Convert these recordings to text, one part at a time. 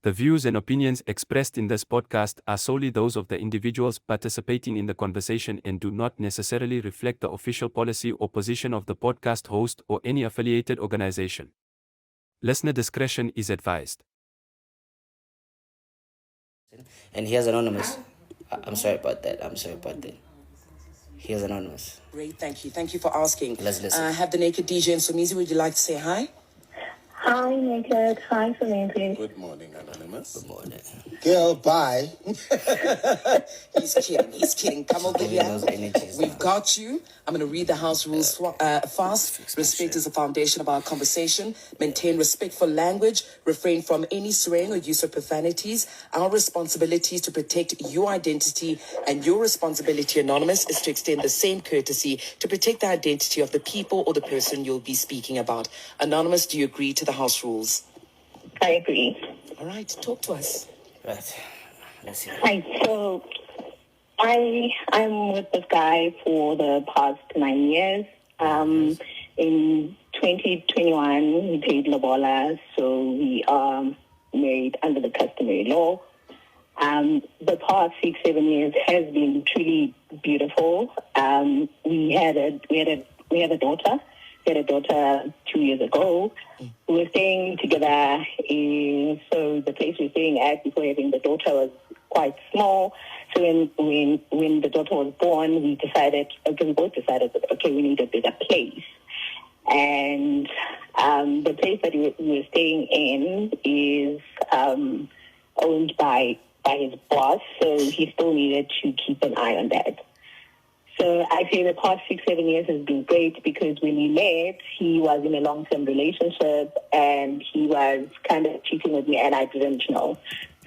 The views and opinions expressed in this podcast are solely those of the individuals participating in the conversation and do not necessarily reflect the official policy or position of the podcast host or any affiliated organization. Listener discretion is advised. And here's anonymous. I'm sorry about that. Here's anonymous. Great, thank you. Thank you for asking. Let's listen. Have the Naked DJ and Somizi, would you like to say hi? Hi, Naked. Hi, Somizi. Good morning, Anonymous. Good morning. Girl, bye. He's kidding. Come over here. We've got you. I'm going to read the house rules fast. Respect is the foundation of our conversation. Maintain respectful language. Refrain from any swearing or use of profanities. Our responsibility is to protect your identity, and your responsibility, Anonymous, is to extend the same courtesy to protect the identity of the people or the person you'll be speaking about. Anonymous, do you agree to the house rules? I agree. All right, talk to us. Right. Let's see. Hi, so I'm with this guy for the past 9 years. In 2021, he paid lobola, so we are married under the customary law. The past 6-7 years has been truly beautiful. We had a daughter. We had a daughter 2 years ago. We were staying together. So the place we were staying at before having the daughter was quite small. So when the daughter was born, we both decided that, okay, we need a bigger place. And the place that we were staying in is owned by his boss, so he still needed to keep an eye on that. So I say the past 6-7 years has been great because when we met, he was in a long-term relationship and he was kind of cheating with me and I didn't know.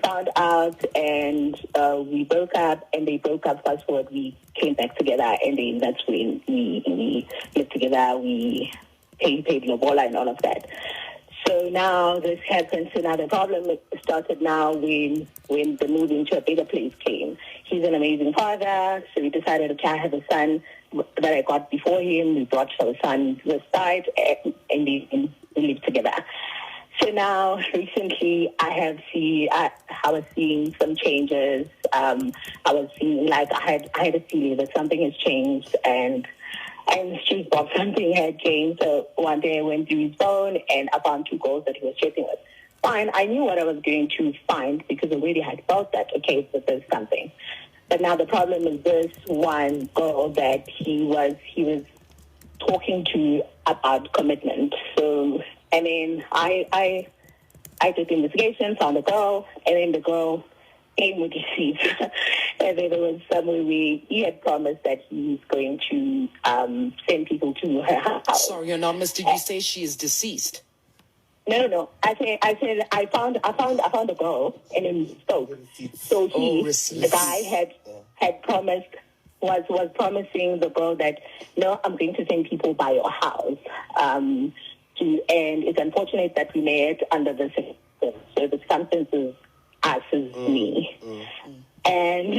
Found out and we broke up, and they broke up. Fast forward, we came back together, and then that's when we lived together. We paid lobola and all of that. So now this happens. So now the problem started now when the move into a bigger place came. He's an amazing father, so we decided, okay, I have a son that I got before him. We brought our son to the side, and we live together. So now, recently, I was seeing some changes. I was seeing, I had a feeling that something has changed, and street box, something had changed. So one day I went through his phone, and I found 2 girls that he was chatting with. Fine, I knew what I was going to find because I already had felt that, okay, so there's something. But now the problem is this one girl that he was talking to about commitment. So, I mean, I did the investigation, found the girl, and then the girl came with receipts. And then there was somewhere where he had promised that he's going to send people to her house. Sorry, Anonymous, did you say she is deceased? No. I said I found a girl, and then we spoke. So the guy had promised was promising the girl that, no, I'm going to send people by your house. And it's unfortunate that we met under the circumstances. So the circumstances us is me. And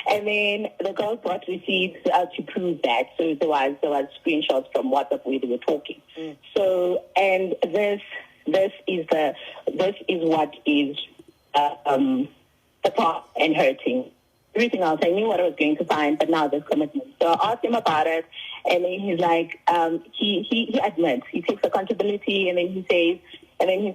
then the girl brought receipts to prove that. So there was screenshots from WhatsApp where they were talking. So, and this is what is the part and hurting. Everything else, I knew what I was going to find, but now there's commitment. So I asked him about it, and then he's like, he admits, he takes accountability, and then he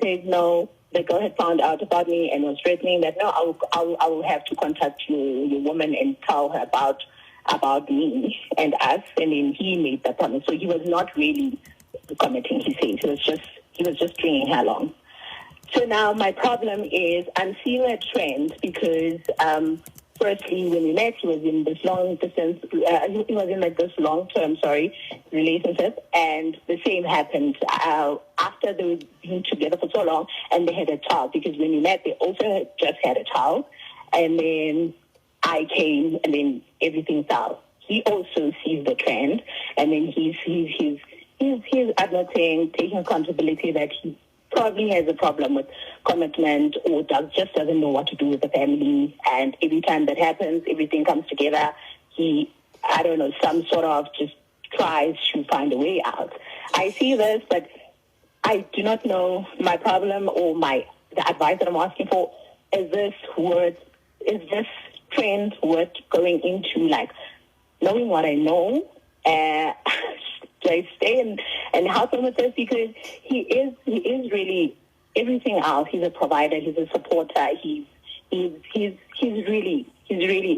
says, no, the girl had found out about me and was threatening that, no, I will have to contact your woman and tell her about me and us, and then he made that promise. So he was not really committing, he says. He was just stringing her along. So now my problem is I'm seeing a trend because, firstly, when we met, he was in this long-term relationship, and the same happened after they were being together for so long, and they had a child, because when we met, they also had just had a child, and then I came, and then everything fell. He also sees the trend, and then he's admitting, taking accountability that he probably has a problem with commitment or just doesn't know what to do with the family. And every time that happens, everything comes together. Some sort of just tries to find a way out. I see this, but I do not know my problem or the advice that I'm asking for, is this trend worth going into, like, knowing what I know? Do I stay and help him with this? Because he is really everything else. He's a provider. He's a supporter. He's really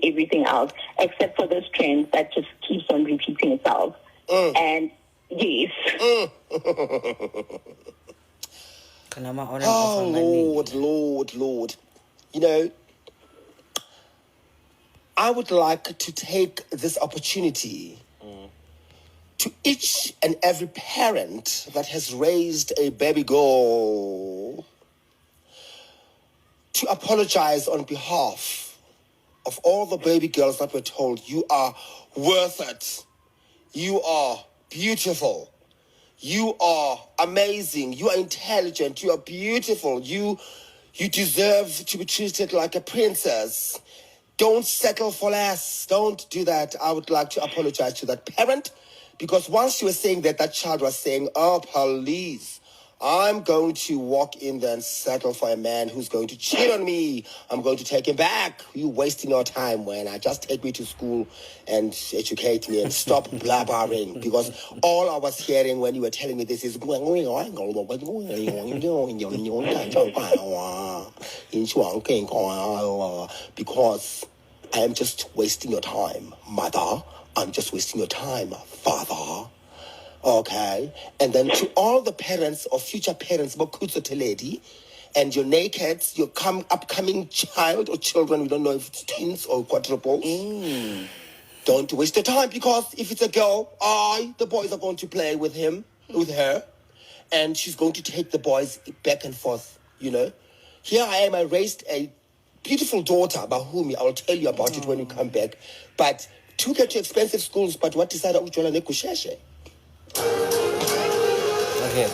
everything else, except for this trend that just keeps on repeating itself. And yes. Oh, Lord. You know, I would like to take this opportunity to each and every parent that has raised a baby girl to apologize on behalf of all the baby girls that were told, you are worth it. You are beautiful. You are amazing. You are intelligent. You are beautiful. You deserve to be treated like a princess. Don't settle for less. Don't do that. I would like to apologize to that parent, because once you were saying that, that child was saying, oh, please, I'm going to walk in there and settle for a man who's going to cheat on me. I'm going to take him back. You wasting your time, when I just take me to school and educate me and stop blabbering. Because all I was hearing when you were telling me this is because I am just wasting your time, mother. I'm just wasting your time, father. Okay, and then to all the parents or future parents, lady, and your nakeds, your upcoming child or children, we don't know if it's twins or quadruples. Don't waste your time, because if it's a girl, the boys are going to play with him, with her, and she's going to take the boys back and forth, you know. Here I am, I raised a beautiful daughter, Bahumi. I'll tell you about it when you come back. But took her to expensive schools, but what decided to join Nekusheshe? Okay.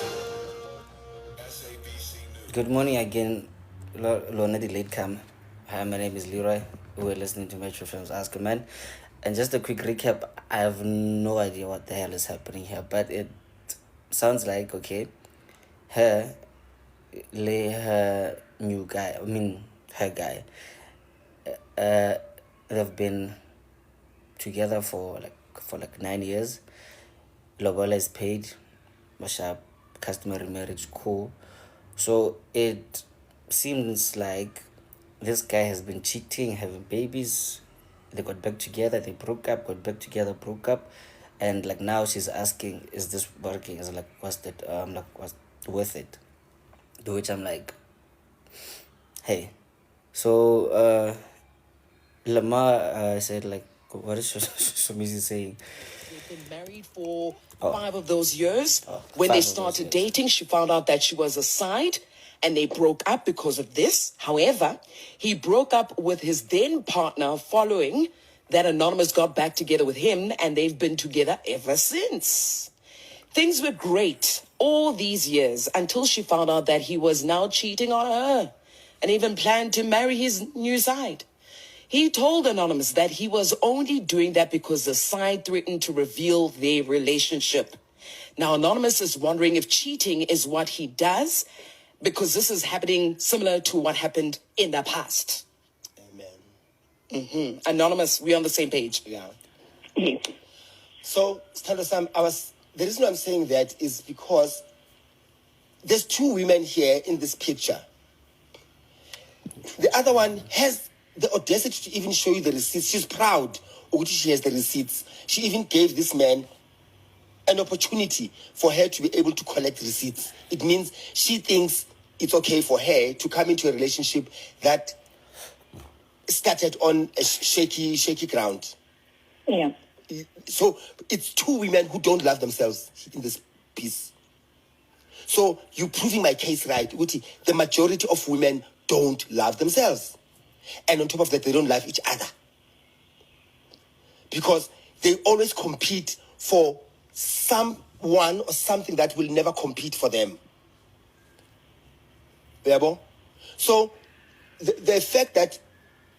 Good morning again, Lorna the late come. Hi, my name is Leroy. We're listening to Metro Films Ask a Man. And just a quick recap, I have no idea what the hell is happening here, but it sounds like, okay, her new guy, her guy, they've been together for like 9 years. Lobola is paid, Masha, customary marriage, cool. So it seems like this guy has been cheating, having babies. They got back together, they broke up, got back together, broke up, and like now she's asking, is this working? Is like, what's that? What's worth it? To which I'm like, hey, so Lama said, like, what is Shomizi saying? They've been married for 5 of those years. When they started dating, she found out that she was a side, and they broke up because of this. However, he broke up with his then partner following that Anonymous got back together with him, and they've been together ever since. Things were great all these years until she found out that he was now cheating on her and even planned to marry his new side. He told Anonymous that he was only doing that because the side threatened to reveal their relationship. Now, Anonymous is wondering if cheating is what he does, because this is happening similar to what happened in the past. Amen. Anonymous, we're on the same page. Yeah. So, Sam, the reason I'm saying that is because there's 2 women here in this picture. The other one has the audacity to even show you the receipts. She's proud of she has the receipts. She even gave this man an opportunity for her to be able to collect receipts. It means she thinks it's okay for her to come into a relationship that started on a shaky ground. Yeah. So it's 2 women who don't love themselves in this piece. So you're proving my case right, Uti. The majority of women don't love themselves. And on top of that, they don't love each other. Because they always compete for someone or something that will never compete for them. So the fact that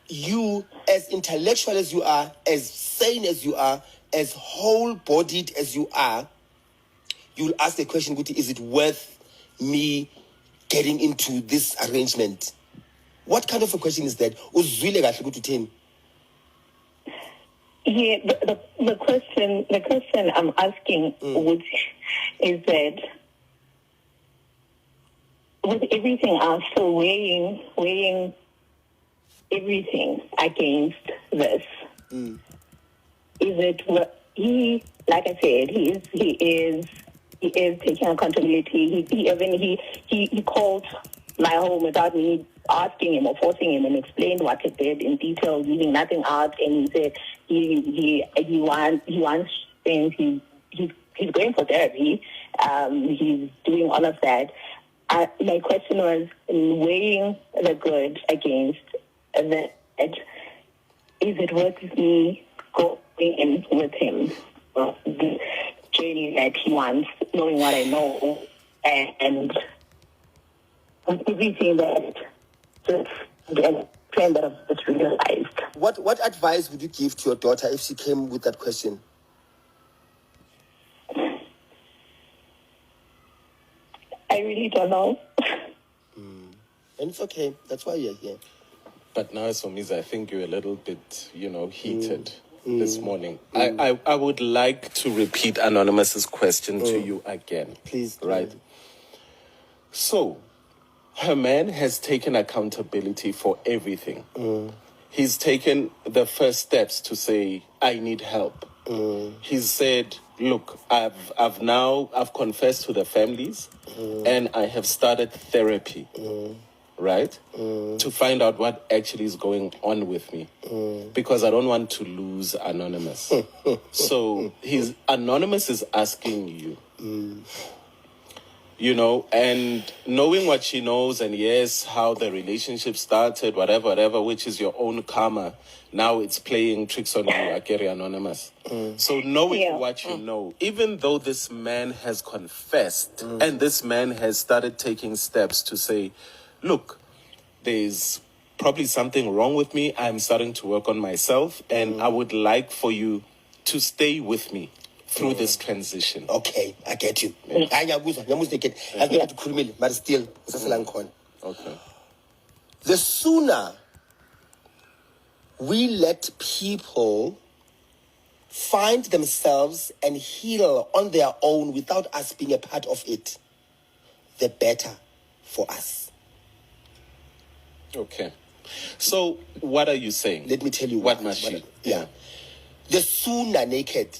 you, as intellectual as you are, as sane as you are, as whole-bodied as you are, you'll ask the question, is it worth me getting into this arrangement? What kind of a question is that? Uzwile kahle ukuthi uthini? Yeah, the question I'm asking is that with everything else, so weighing everything against this, is it what he, like I said, he is taking accountability. He called my home without me asking him or forcing him, and explained what he did in detail, leaving nothing out. And he said he wants things. He's going for therapy. He's doing all of that. My question was weighing the good against the bad. Is it worth me going in with him? The journey that he wants, knowing what I know, and everything that the trend that I've just realized. What advice would you give to your daughter if she came with that question? I really don't know. And it's okay. That's why you're here. But now, as for me, I think you're a little bit, heated this morning. I would like to repeat Anonymous's question to you again. Please. Right? So, her man has taken accountability for everything. He's taken the first steps to say, I need help. He's said, look, I've confessed to the families and I have started therapy, right? To find out what actually is going on with me, because I don't want to lose Anonymous. So Anonymous is asking you, and knowing what she knows, and yes, how the relationship started, whatever, which is your own karma. Now it's playing tricks on you, Akeri Anonymous. So knowing what you know, even though this man has confessed and this man has started taking steps to say, look, there's probably something wrong with me. I'm starting to work on myself, and I would like for you to stay with me through this transition. Okay, I get you. But still, okay. The sooner we let people find themselves and heal on their own without us being a part of it, the better for us. Okay. So, what are you saying? Let me tell you what must you? Yeah. The sooner naked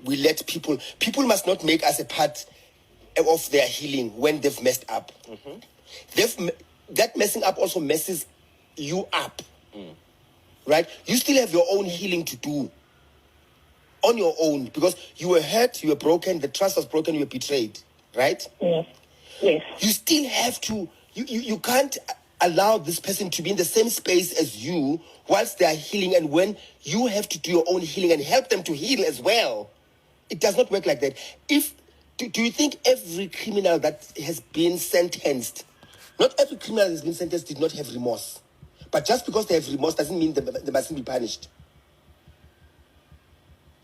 we let people must not make us a part of their healing when they've messed up. That messing up also messes you up. Right? You still have your own healing to do on your own, because you were hurt, you were broken, the trust was broken, you were betrayed. Right? Yes. You still have to, you can't allow this person to be in the same space as you whilst they are healing, and when you have to do your own healing and help them to heal as well. It does not work like that. Do you think every criminal that has been sentenced, not every criminal that has been sentenced did not have remorse? But just because they have remorse doesn't mean they mustn't be punished.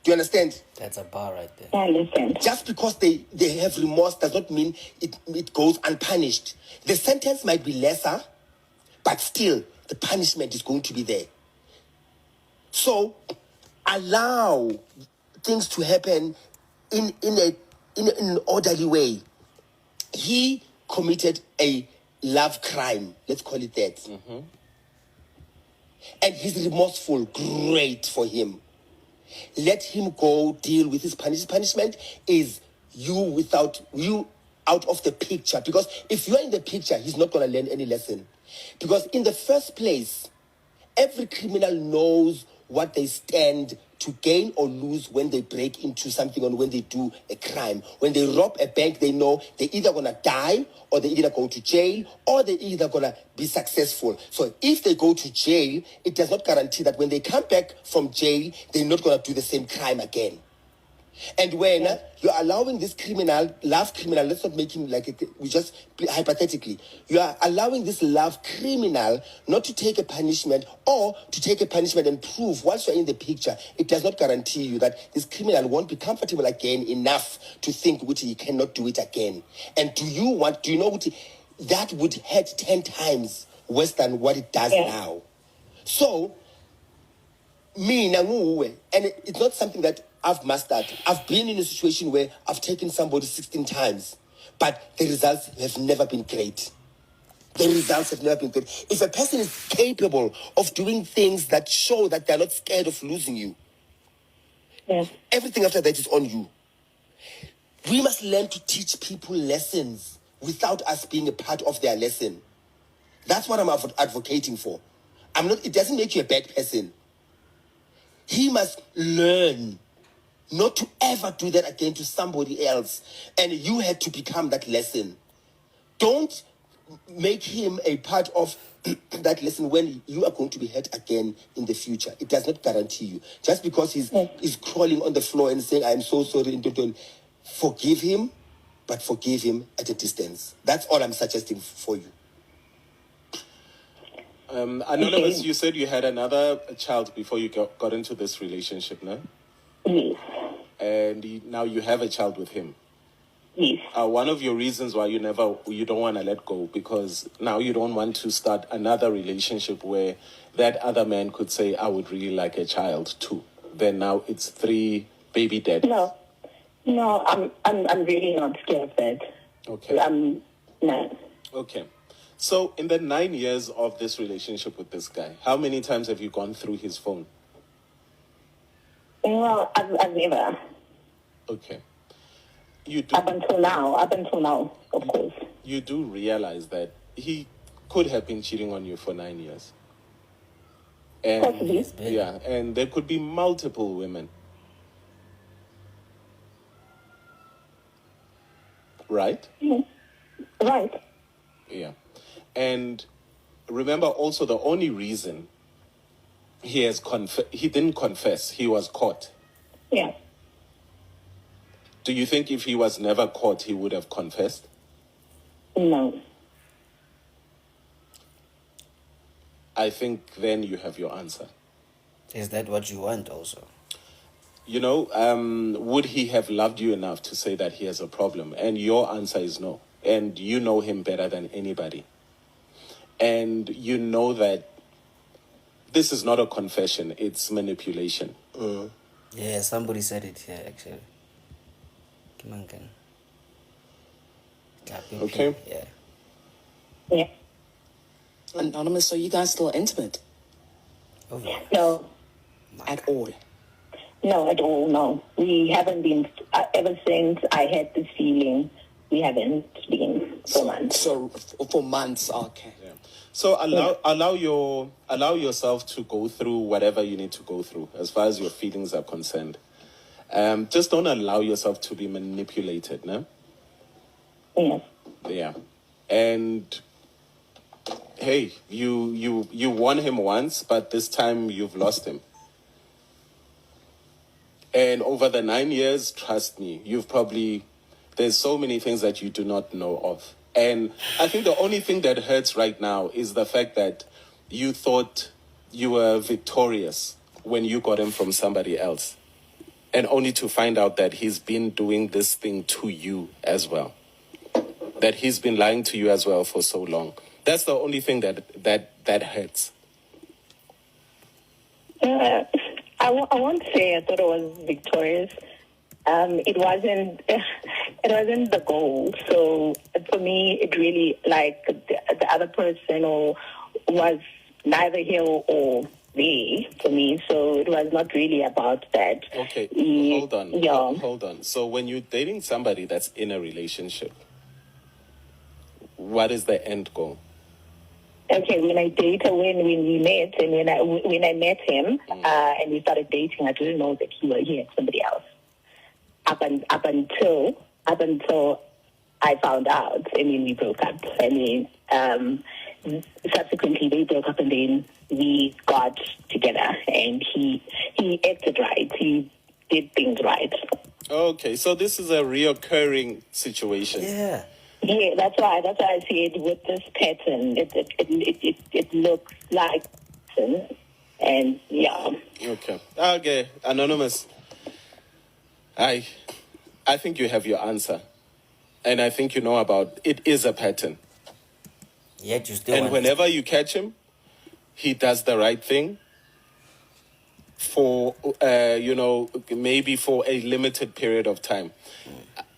Do you understand? That's a bar right there. I understand. Just because they have remorse does not mean it goes unpunished. The sentence might be lesser, but still the punishment is going to be there. So allow things to happen in an orderly way. He committed a love crime, let's call it that. And he's remorseful. Great for him. Let him go deal with his punishment. Punishment is you out of the picture. Because if you're in the picture, he's not going to learn any lesson. Because in the first place, every criminal knows what they stand to gain or lose when they break into something or when they do a crime. When they rob a bank, they know they're either going to die or they either go to jail or they're either going to be successful. So if they go to jail, it does not guarantee that when they come back from jail, they're not going to do the same crime again. And when you're allowing this love criminal, let's not make him we just hypothetically, you are allowing this love criminal not to take a punishment, or to take a punishment and prove once you're in the picture, it does not guarantee you that this criminal won't be comfortable again enough to think he cannot do it again. And do you know that would hurt 10 times worse than what it does now. So, me, Nanguwe, and it's not something that I've mastered. I've been in a situation where I've taken somebody 16 times, but the results have never been great. The results have never been great. If a person is capable of doing things that show that they're not scared of losing you, everything after that is on you. We must learn to teach people lessons without us being a part of their lesson. That's what I'm advocating for. It doesn't make you a bad person. He must learn not to ever do that again to somebody else. And you had to become that lesson. Don't make him a part of that lesson when you are going to be hurt again in the future. It does not guarantee you. Just because he's crawling on the floor and saying, I'm so sorry, forgive him, but forgive him at a distance. That's all I'm suggesting for you. Anonymous, you said you had another child before you got into this relationship, no? Yes. And now you have a child with him. Yes. One of your reasons why you don't want to let go, because now you don't want to start another relationship where that other man could say, I would really like a child too. Then now it's 3 baby dads. No, I'm really not scared of that. Okay. No. Okay. So in the 9 years of this relationship with this guy, how many times have you gone through his phone? Well, I've never. Okay. You do, up until now, of course. You do realize that he could have been cheating on you for 9 years. And, possibly. Yeah, and there could be multiple women. Right? Mm-hmm. Right. Yeah. And remember also the only reason he didn't confess, he was caught. Yeah. Do you think if he was never caught, he would have confessed? No. I think then you have your answer. Is that what you want also? You know, would he have loved you enough to say that he has a problem? And your answer is no. And you know him better than anybody. And you know that this is not a confession, it's manipulation. Yeah, somebody said it here, actually. Okay. Yeah. Yeah. Anonymous, so you guys still intimate? Oh, yeah. No. At all? No, at all, no. We haven't been, ever since I had this feeling, we haven't been for months. So for months, okay. Yeah. So allow yourself to go through whatever you need to go through as far as your feelings are concerned. Just don't allow yourself to be manipulated, no? Yes. Yeah. And hey, you won him once, but this time you've lost him. And over the 9 years, trust me, there's so many things that you do not know of. And I think the only thing that hurts right now is the fact that you thought you were victorious when you got him from somebody else. And only to find out that he's been doing this thing to you as well. That he's been lying to you as well for so long. That's the only thing that hurts. I won't say I thought it was victorious. It wasn't the goal. So for me, it really, like, the other person was neither here or there for me. So it was not really about that. Okay, hold on. Yeah. Hold on. So when you're dating somebody that's in a relationship, what is the end goal? Okay, when we met, and when I met him, and we started dating, I didn't know that he had somebody else. Up until I found out, and then we broke up. I mean, subsequently they broke up, and then we got together, and he acted right. He did things right. Okay, so this is a reoccurring situation. Yeah. Yeah, that's why I said with this pattern, it looks like, and yeah. Okay, Anonymous. I think you have your answer, and I think you know about it is a pattern. Yet you still And want whenever you catch him, he does the right thing for, maybe for a limited period of time.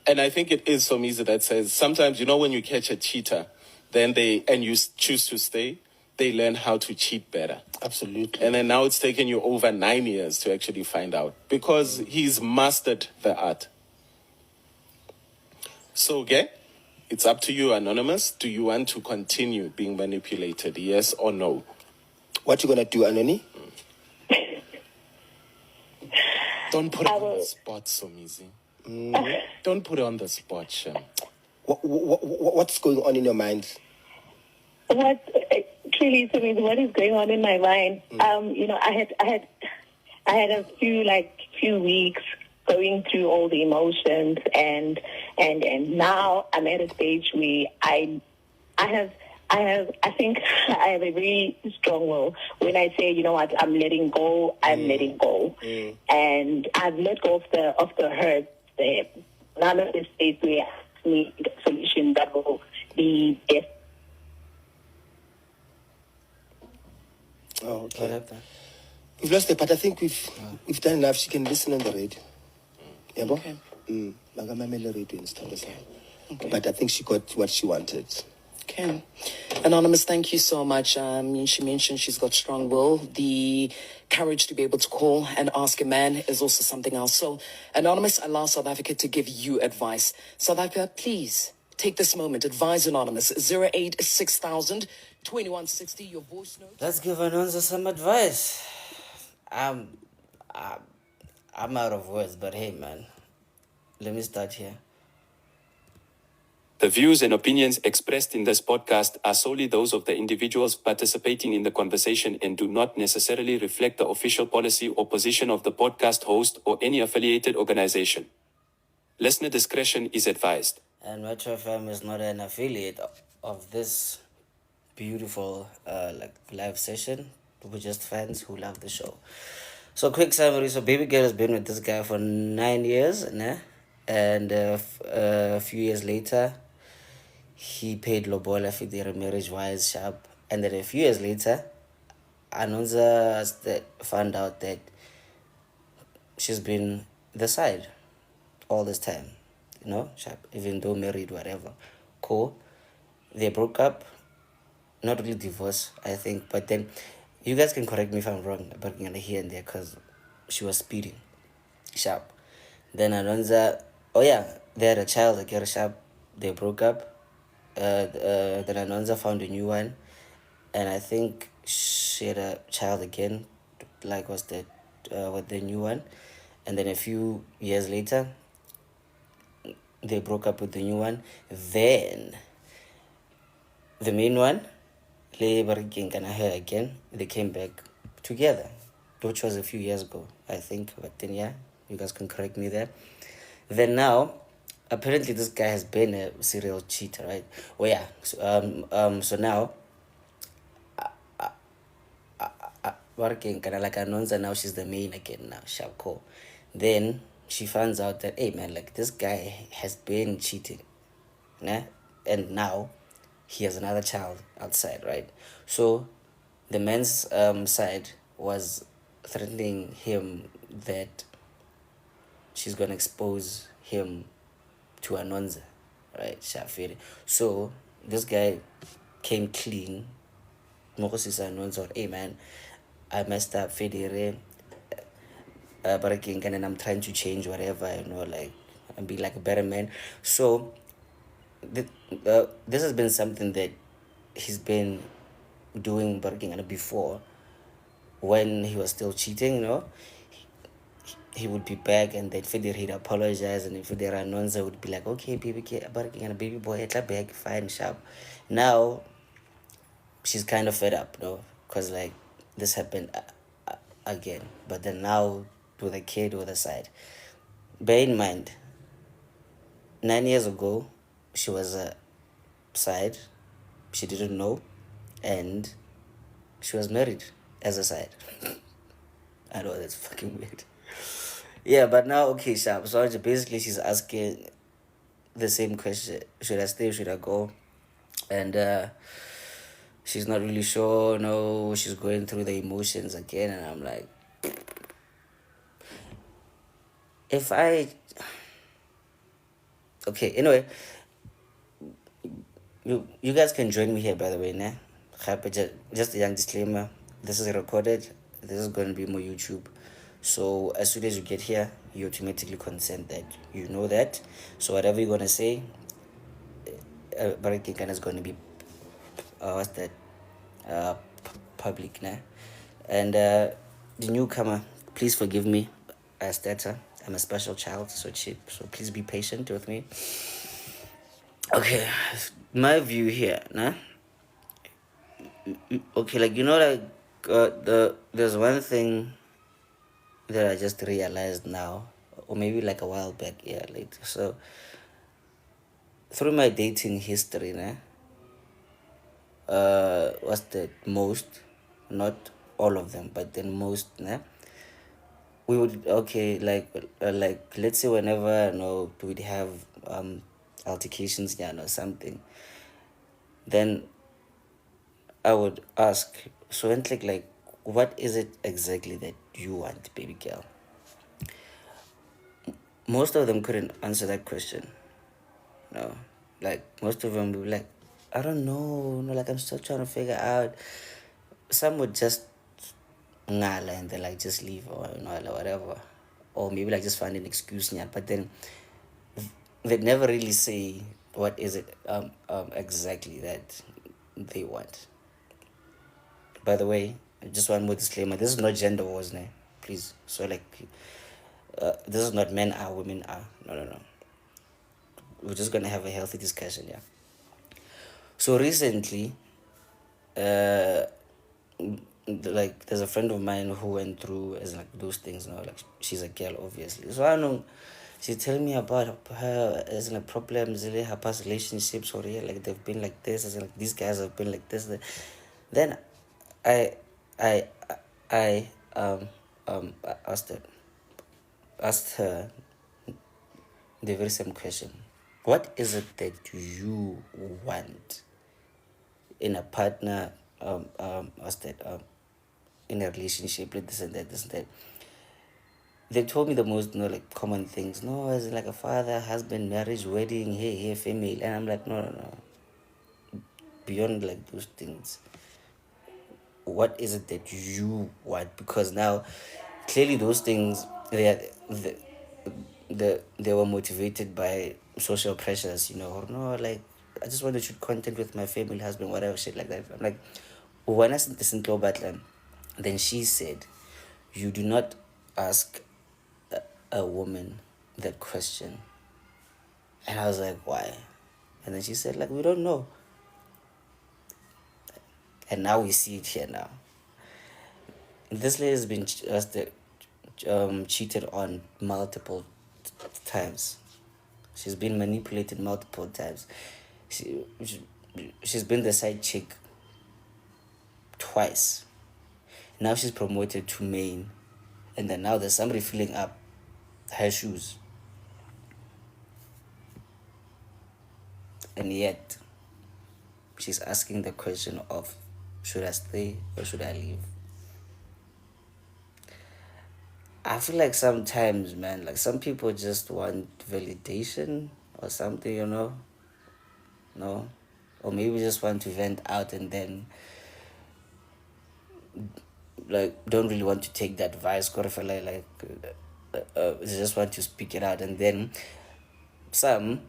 And I think it is Somizi that says, sometimes, when you catch a cheater, and you choose to stay, they learn how to cheat better. Absolutely. And then now it's taken you over 9 years to actually find out, because he's mastered the art. So, okay, it's up to you, Anonymous. Do you want to continue being manipulated, yes or no? What you gonna do, Anony? Don't put it on the spot, Somizi. Don't put it on the spot, Shem. What's going on in your mind? What clearly to me, what is going on in my mind? I had a few weeks going through all the emotions, and now I'm at a stage where I think I have a very strong will. When I say, you know what, I'm letting go, I'm letting go. And I've let go of the hurt. None of the states where I need a solution that will be best. Oh, okay. What happened? We've lost it, but I think we've done enough. She can listen on the radio. Yeah, Okay. okay. But I think she got what she wanted. Okay. Anonymous, thank you so much. She mentioned she's got strong will. The courage to be able to call and ask a man is also something else. So, Anonymous, I allow South Africa to give you advice. South Africa, please take this moment. Advise Anonymous. 086,000 2160. Your voice note. Let's give Anonza some advice. I'm out of words, but hey, man, let me start here. The views and opinions expressed in this podcast are solely those of the individuals participating in the conversation and do not necessarily reflect the official policy or position of the podcast host or any affiliated organization. Listener discretion is advised. And Metro FM is not an affiliate of this beautiful live session. We're just fans who love the show. So quick summary. So baby girl has been with this guy for 9 years, né? And a few years later, he paid lobola for their marriage wise sharp. And then a few years later, Anonza found out that she's been the side all this time, sharp, even though married, whatever. Cool. They broke up. Not really divorce, I think, but then you guys can correct me if I'm wrong about here and there, because she was speeding. Sharp. Then Alonza, they had a child, like sharp. They broke up. Then Alonza found a new one, and I think she had a child again, with the new one. And then a few years later, they broke up with the new one. Then the main one, her again, they came back together, which was a few years ago, I think. But then, yeah, you guys can correct me there. Then now, apparently this guy has been a serial cheater, right? Well, yeah. So now, working kind of like Anonza, now she's the main again now, Shabko. Then she finds out that, hey man, this guy has been cheating, nah? And now he has another child outside, right? So the man's side was threatening him that she's gonna expose him to Anonza, right? Shafiri. So this guy came clean. Mokosis Anonza, hey man, I messed up, Federe, and I'm trying to change whatever, and be like a better man. So this has been something that he's been doing before, when he was still cheating, he would be back, and then Federe he'd apologize, and if Federe Anonza would be like, okay, baby boy, back, fine, sharp. Now she's kind of fed up, because this happened again, but then now with a kid with a side. Bear in mind, 9 years ago, she was a side, she didn't know, and she was married as a side. I know that's fucking weird. Yeah, but now, okay, sharp. So basically she's asking the same question: should I stay or should I go? And she's not really sure. No, she's going through the emotions again, and I'm like, if I, okay, anyway, you guys can join me here, by the way, nah? Just a young disclaimer. This is recorded. This is going to be more YouTube. So as soon as you get here, you automatically consent that you know that. So whatever you're going to say, Barakikan is going to be, what's that? Public, nah? And the newcomer, please forgive me as that. I'm a special child, so cheap. So please be patient with me. Okay, my view here, nah? Okay, like, like there's one thing that I just realized now, or maybe like a while back, yeah, like, so through my dating history, nah, what's the most, not all of them, but then most, nah, we would, okay, like let's say whenever, we'd have altercations, yeah, or something, then I would ask, so like, what is it exactly that you want, baby girl? Most of them couldn't answer that question. No, like most of them would be like, I don't know, no, like I'm still trying to figure out. Some would just ngala and then like just leave, or like whatever, or maybe like just find an excuse, yeah. But then they'd never really say what is it exactly that they want. By the way, just one more disclaimer: this is not gender wars, nah? Please. So like, this is not men are, women are. No. We're just gonna have a healthy discussion, yeah. So recently, like there's a friend of mine who went through as like those things now. Like she's a girl, obviously. So I know she's telling me about her as like problems in her past relationships, or yeah, like they've been like this, as like these guys have been like this. Then I I I asked her the very same question. What is it that you want in a partner, in a relationship, like this and that, this and that? They told me the most, like common things. No, as in like a father, husband, marriage, wedding, hey, family. And I'm like, no. Beyond like those things, what is it that you want? Because now, clearly, those things they were motivated by social pressures, or no, like I just want to shoot content with my family, husband, whatever shit like that. I'm like, when I said this in Batland, then she said, you do not ask a woman that question. And I was like, why? And then she said, like, we don't know. And now we see it here now. This lady has been cheated on multiple times. She's been manipulated multiple times. She's been the side chick twice. Now she's promoted to main. And then now there's somebody filling up her shoes. And yet, she's asking the question of, should I stay or should I leave? I feel like sometimes, man, like some people just want validation or something, No? Or maybe just want to vent out and then, like, don't really want to take that advice. They just want to speak it out. And then some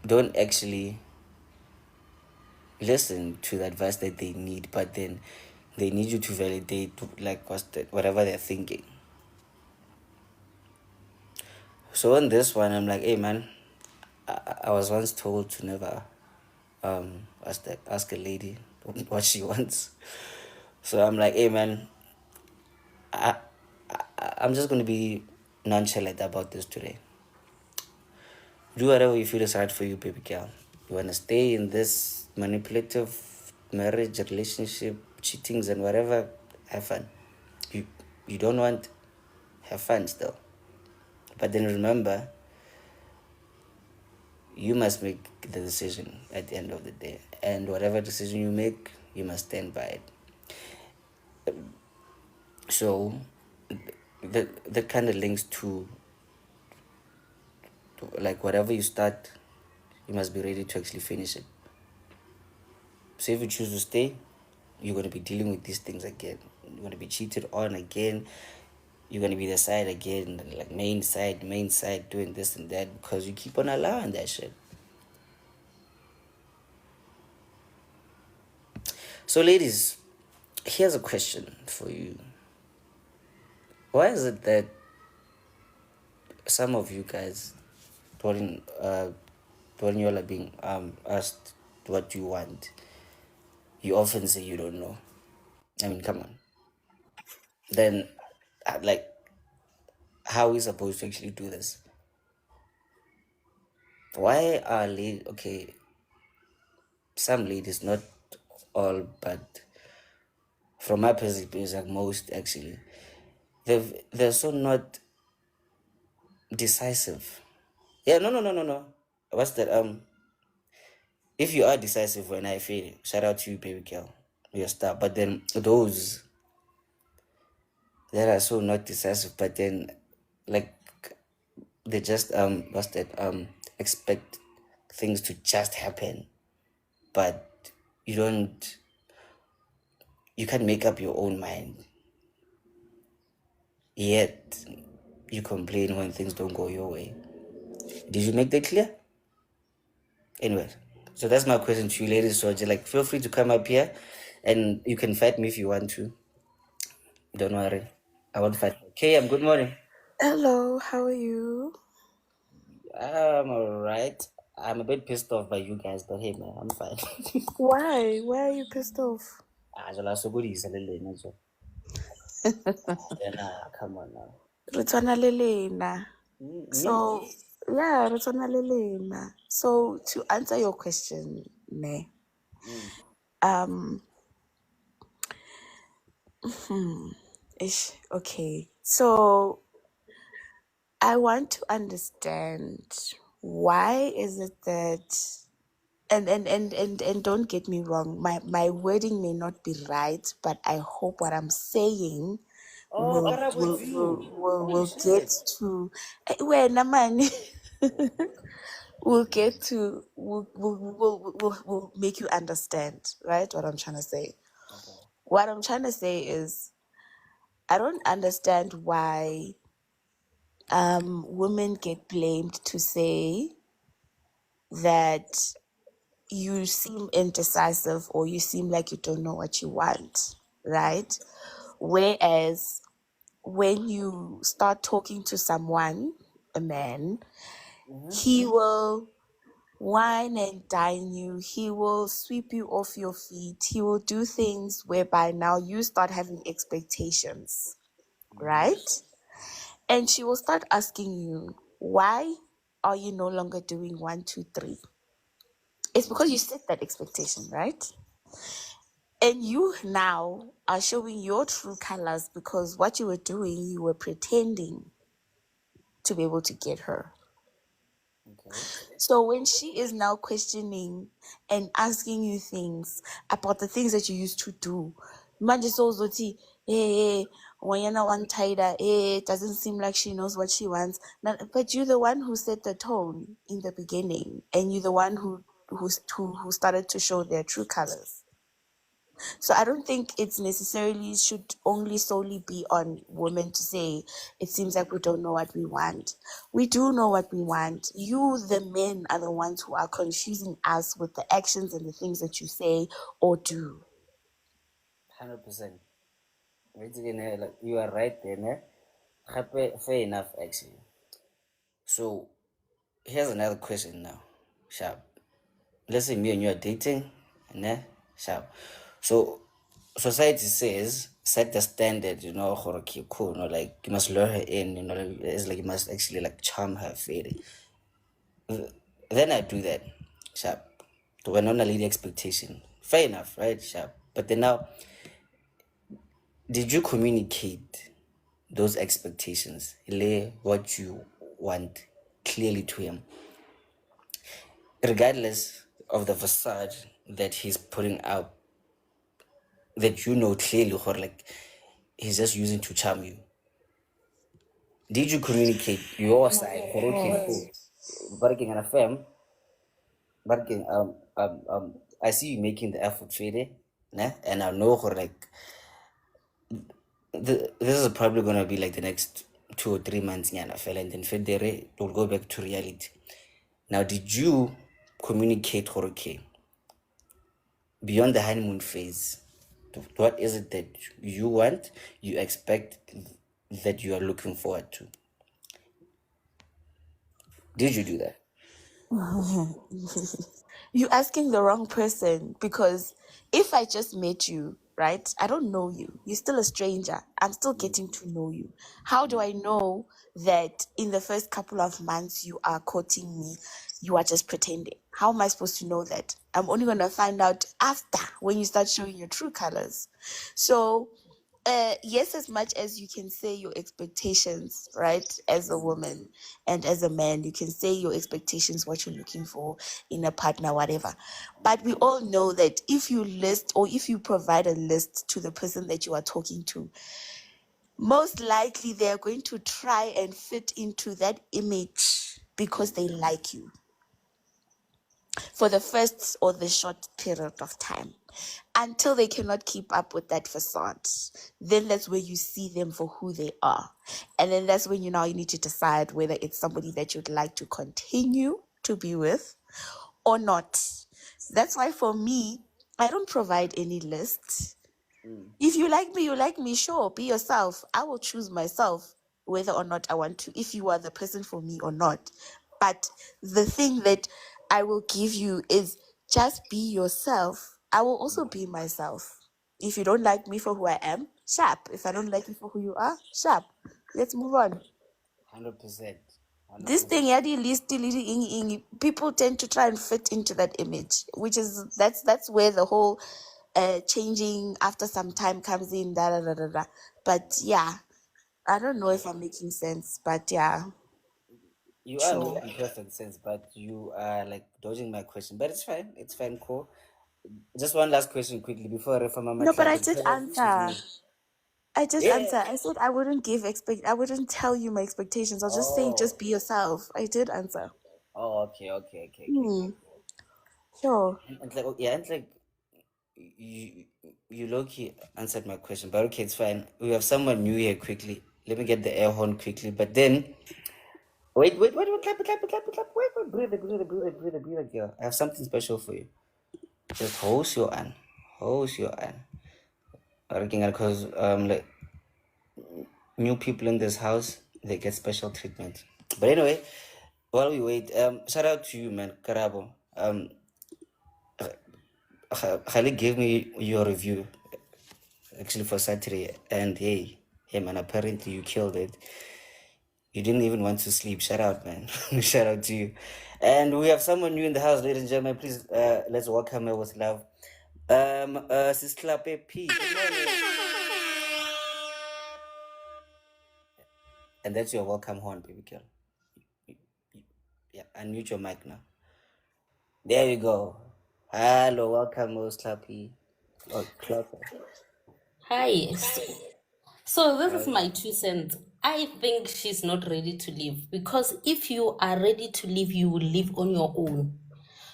don't actually listen to the advice that they need, but then they need you to validate, like, whatever they're thinking. So on this one, I'm like, hey, man, I was once told to never ask a lady what she wants. So I'm like, hey, man, I'm just going to be nonchalant about this today. Do whatever you feel is right for you, baby girl. You want to stay in this manipulative marriage, relationship, cheatings and whatever, have fun. You don't want, have fun still. But then remember, you must make the decision at the end of the day, and whatever decision you make, you must stand by it. So that kind of links to like whatever you start, you must be ready to actually finish it. So if you choose to stay, you're going to be dealing with these things again. You're going to be cheated on again. You're going to be the side again, like main side, doing this and that, because you keep on allowing that shit. So ladies, here's a question for you. Why is it that some of you guys, when you all are being asked what you want, you often say you don't know? I mean, come on. Then, like, how are we supposed to actually do this? Why are ladies, okay, some ladies, not all, but from my perspective, like most actually, they're so not decisive. Yeah, no. What's that? If you are decisive when I fail, shout out to you, baby girl. You're a star. But then those that are so not decisive, but then like they just what's that? Expect things to just happen, but you can't make up your own mind. Yet you complain when things don't go your way. Did you make that clear? Anyway, so that's my question to you, ladies. So like, feel free to come up here, and you can fight me if you want to. Don't worry, I won't fight. Okay, good morning. Hello, how are you? I'm alright. I'm a bit pissed off by you guys, but hey man, I'm fine. Why? Why are you pissed off? Come on now. Re tshwana le lena. So, yeah, re tshwana le lena. So, to answer your question, ne, okay. So, I want to understand why is it that and don't get me wrong, my wording may not be right, but I hope what I'm saying will get to wena man will make you understand, right? What I'm trying to say. What I'm trying to say is I don't understand why women get blamed to say that you seem indecisive or you seem like you don't know what you want, right? Whereas when you start talking to someone, a man, he will wine and dine you, he will sweep you off your feet, he will do things whereby now you start having expectations, right? And she will start asking you, why are you no longer doing 1, 2, 3? It's because you set that expectation, right? And you now are showing your true colors because what you were doing, you were pretending to be able to get her. So when she is now questioning and asking you things about the things that you used to do, manje sozothi, hey, wanyana one tighter, it doesn't seem like she knows what she wants. But you're the one who set the tone in the beginning, and you're the one who started to show their true colors. So I don't think it's necessarily should only solely be on women to say it seems like we don't know what we want. We do know what we want. You, the men, are the ones who are confusing us with the actions and the things that you say or do. 100%. Like, you are right there, fair enough, actually. So here's another question now, sharp. Let's say me and you are dating, sharp. So society says set the standard, okay, cool, like you must lure her in, it's like you must actually like charm her, fairy. Then I do that, sharp. We're not a lead expectation. Fair enough, right, sharp? But then now, did you communicate those expectations, lay what you want clearly to him? regardless of the facade that he's putting out, that you know clearly, or like he's just using to charm you. Did you communicate your side? Okay, cool. Working on a firm, working I see you making the effort, Fede, né? And I know like this is probably gonna be like the next 2 or 3 months, and then Fede will go back to reality. Now, did you communicate okay beyond the honeymoon phase? What is it that you want, you expect, that you are looking forward to? Did you do that? You're asking the wrong person, because if I just met you, right, I don't know you. You're still a stranger. I'm still getting to know you. How do I know that in the first couple of months you are courting me? You are just pretending. How am I supposed to know that? I'm only going to find out after, when you start showing your true colors. So yes, as much as you can say your expectations, right, as a woman and as a man, you can say your expectations, what you're looking for in a partner, whatever. But we all know that if you list, or if you provide a list to the person that you are talking to, most likely they are going to try and fit into that image because they like you for the first or the short period of time, until they cannot keep up with that facade. Then that's where you see them for who they are. And then that's when you need to decide whether it's somebody that you'd like to continue to be with or not. That's why for me, I don't provide any list. If you like me, sure, be yourself. I will choose myself whether or not I want to, if you are the person for me or not. But the thing that I will give you is just be yourself. I will also be myself. If you don't like me for who I am, sharp. If I don't like you for who you are, sharp. Let's move on. 100%. This thing, people tend to try and fit into that image, which is that's where the whole changing after some time comes in. But yeah, I don't know if I'm making sense, but yeah. You are making perfect sense, but you are like dodging my question. But it's fine. It's fine, cool. Just one last question quickly before I refer my No, but I client. did answer. I just Yeah. answer. I said I wouldn't I wouldn't tell you my expectations. I'll just say just be yourself. I did answer. Oh, okay. Sure. And like, yeah, and like you low-key answered my question, but okay, it's fine. We have someone new here quickly. Let me get the air horn quickly. But then wait, clap it. Wait, breathe, girl. I have something special for you. Just hold your hand. Because like new people in this house, they get special treatment. But anyway, while we wait, shout out to you, man, Karabo. Khalid gave me your review actually for Saturday, and hey, man, apparently you killed it. You didn't even want to sleep. Shout out, man. Shout out to you. And we have someone new in the house, ladies and gentlemen. Please, let's welcome her with love. Sis Klape P. Good morning. And that's your welcome horn, baby girl. Yeah, unmute your mic now. There we go. Hello, welcome, Sis Klape. Oh, Klape. Hi. So this is my 2 cents. I think she's not ready to leave, because if you are ready to leave, you will live on your own.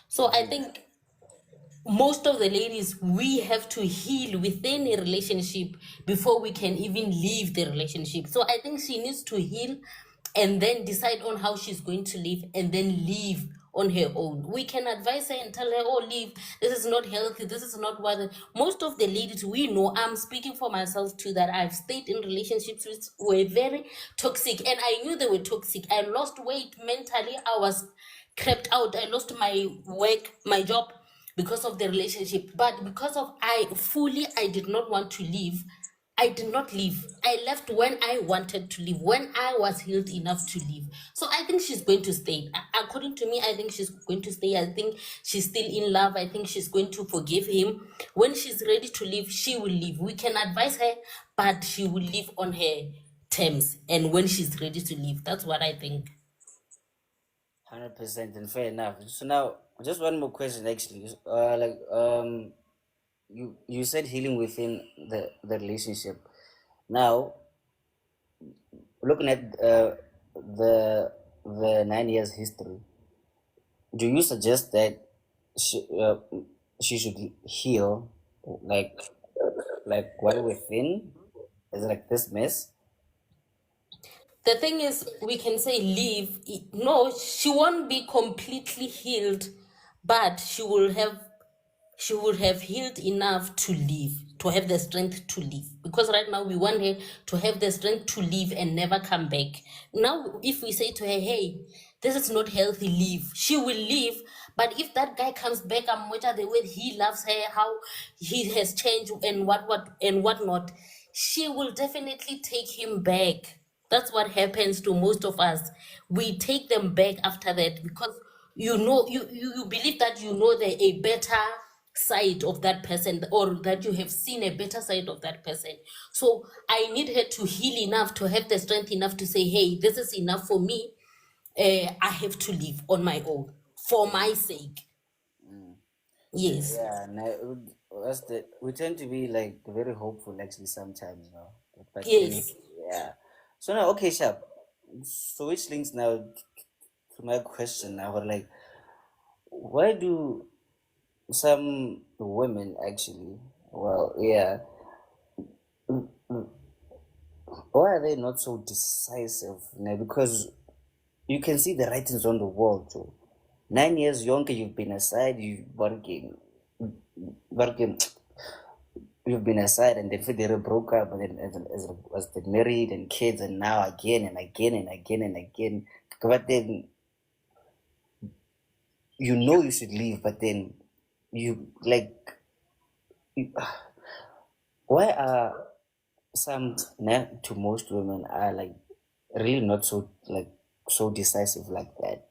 So I think most of the ladies, we have to heal within a relationship before we can even leave the relationship. So I think she needs to heal and then decide on how she's going to live, and then leave on her own. We can advise her and tell her, oh, leave, this is not healthy, this is not what. Most of the ladies we know, I'm speaking for myself too, that I've stayed in relationships which were very toxic, and I knew they were toxic. I lost weight mentally, I was crept out, I lost my work, my job, because of the relationship. But because of I did not want to leave, I did not leave. I left when I wanted to leave, when I was healed enough to leave. So I think she's going to stay. According to me, I think she's going to stay. I think she's still in love. I think she's going to forgive him. When she's ready to leave, she will leave. We can advise her, but she will leave on her terms. And when she's ready to leave, that's what I think. 100%, and fair enough. So now, Just one more question, actually. You said healing within the relationship. Now, looking at the 9 years history, do you suggest that she she should heal like well within? Is it like this mess? The thing is, we can say leave. No, she won't be completely healed, but she would have healed enough to leave, to have the strength to leave. Because right now we want her to have the strength to leave and never come back. Now, if we say to her, hey, this is not healthy, leave, she will leave. But if that guy comes back and much the way he loves her, how he has changed and whatnot, she will definitely take him back. That's what happens to most of us. We take them back after that because you believe that you know a better side of that person, or that you have seen a better side of that person. So I need her to heal enough, to have the strength enough to say, hey, this is enough for me. I have to live on my own for my sake. Yes. Yeah, that's we tend to be like very hopeful actually sometimes, But then, Yes. yeah. So now, okay, Sharp. So which links now to my question now, like, why do some women actually, well, yeah, why are they not so decisive now? Because you can see the writings on the wall too. 9 years younger, you've been aside, working, you've been aside, and then they broke up, and then as they married and kids, and now again and again and again and again. But then you should leave, but then you like, why are some to most women are like really not so like so decisive like that?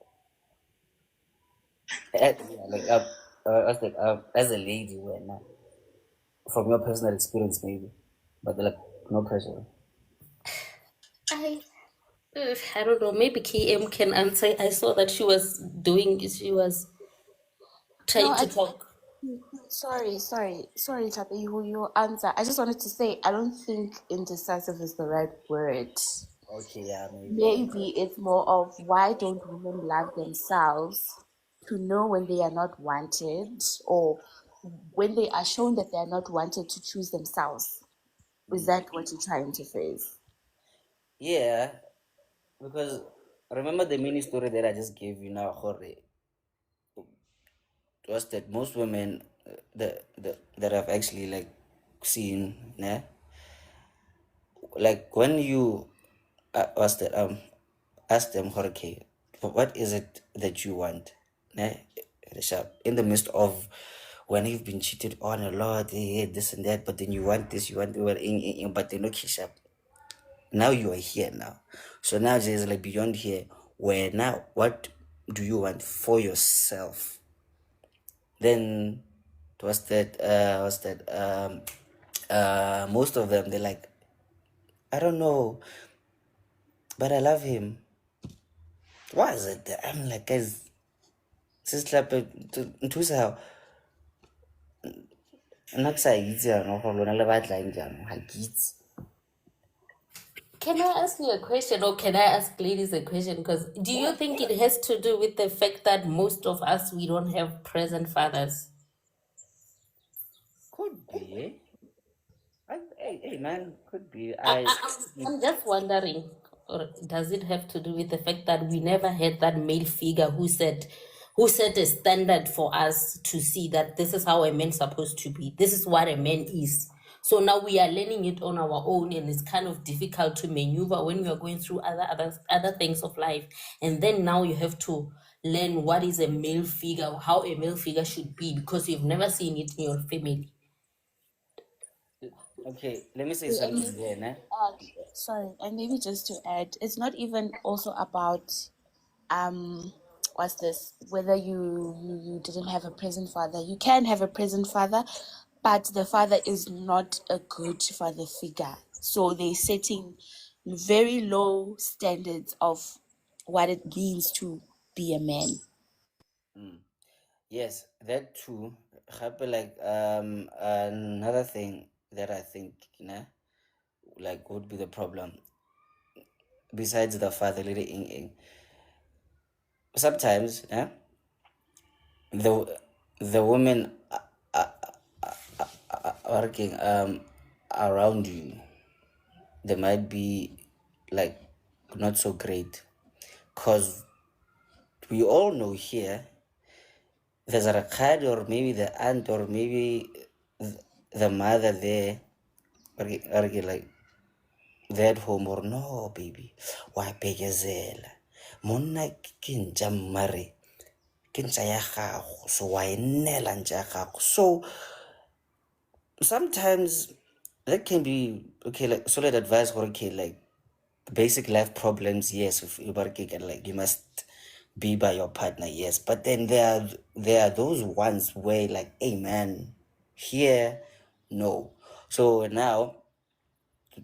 Yeah, like as a lady, when from your personal experience, maybe, but like no pressure. I I don't know. Maybe KM can answer. I saw that she was No, trying to talk. sorry, Tabi, you answer. I just wanted to say I don't think indecisive is the right word. Okay, yeah, maybe. Maybe it's more of why don't women love themselves to know when they are not wanted, or when they are shown that they are not wanted, to choose themselves. Is that what you're trying to phrase? Yeah, because remember the mini story that I just gave you now, Jorge, was that most women that I've actually like seen, né? Like when you was that ask them, okay, what is it that you want, né? Sharp, in the midst of when you've been cheated on a lot, this and that, but then you want this, you want well, but they no Sharp. Now you are here now, so now there's like beyond here, where now what do you want for yourself? Then most of them, they're like, I don't know, but I love him. Why is it that I'm like, guys, ntusa nna ke sa itse yana gore lona le batlang jang, ga ke itse. Can I ask you a question, or can I ask ladies a question? Because do you think it has to do with the fact that most of us, we don't have present fathers? Could be. Hey man, could be. I'm just wondering, or does it have to do with the fact that we never had that male figure who set a standard for us to see that this is how a man's supposed to be, this is what a man is. So now we are learning it on our own, and it's kind of difficult to maneuver when we are going through other things of life. And then now you have to learn what is a male figure, how a male figure should be, because you've never seen it in your family. Okay, let me say And something maybe, there, né? and maybe just to add, it's not even also about what's this, whether you didn't have a present father. You can have a present father, but the father is not a good father figure, so they're setting very low standards of what it means to be a man. Yes, that too. Happen like another thing that I think, like would be the problem besides the fatherly in. Sometimes, the women working around you, they might be like not so great, cause we all know here there's a rakad or maybe the aunt or maybe the mother there, like they're at home or no baby, why begezela monna ke ntša mmare ke ntša ya gago so wa e nnela ntša ya gago. So sometimes that can be okay, like solid advice for okay, like basic life problems, yes, if you like you must be by your partner, yes, but then there are those ones where like, hey man, here no. So now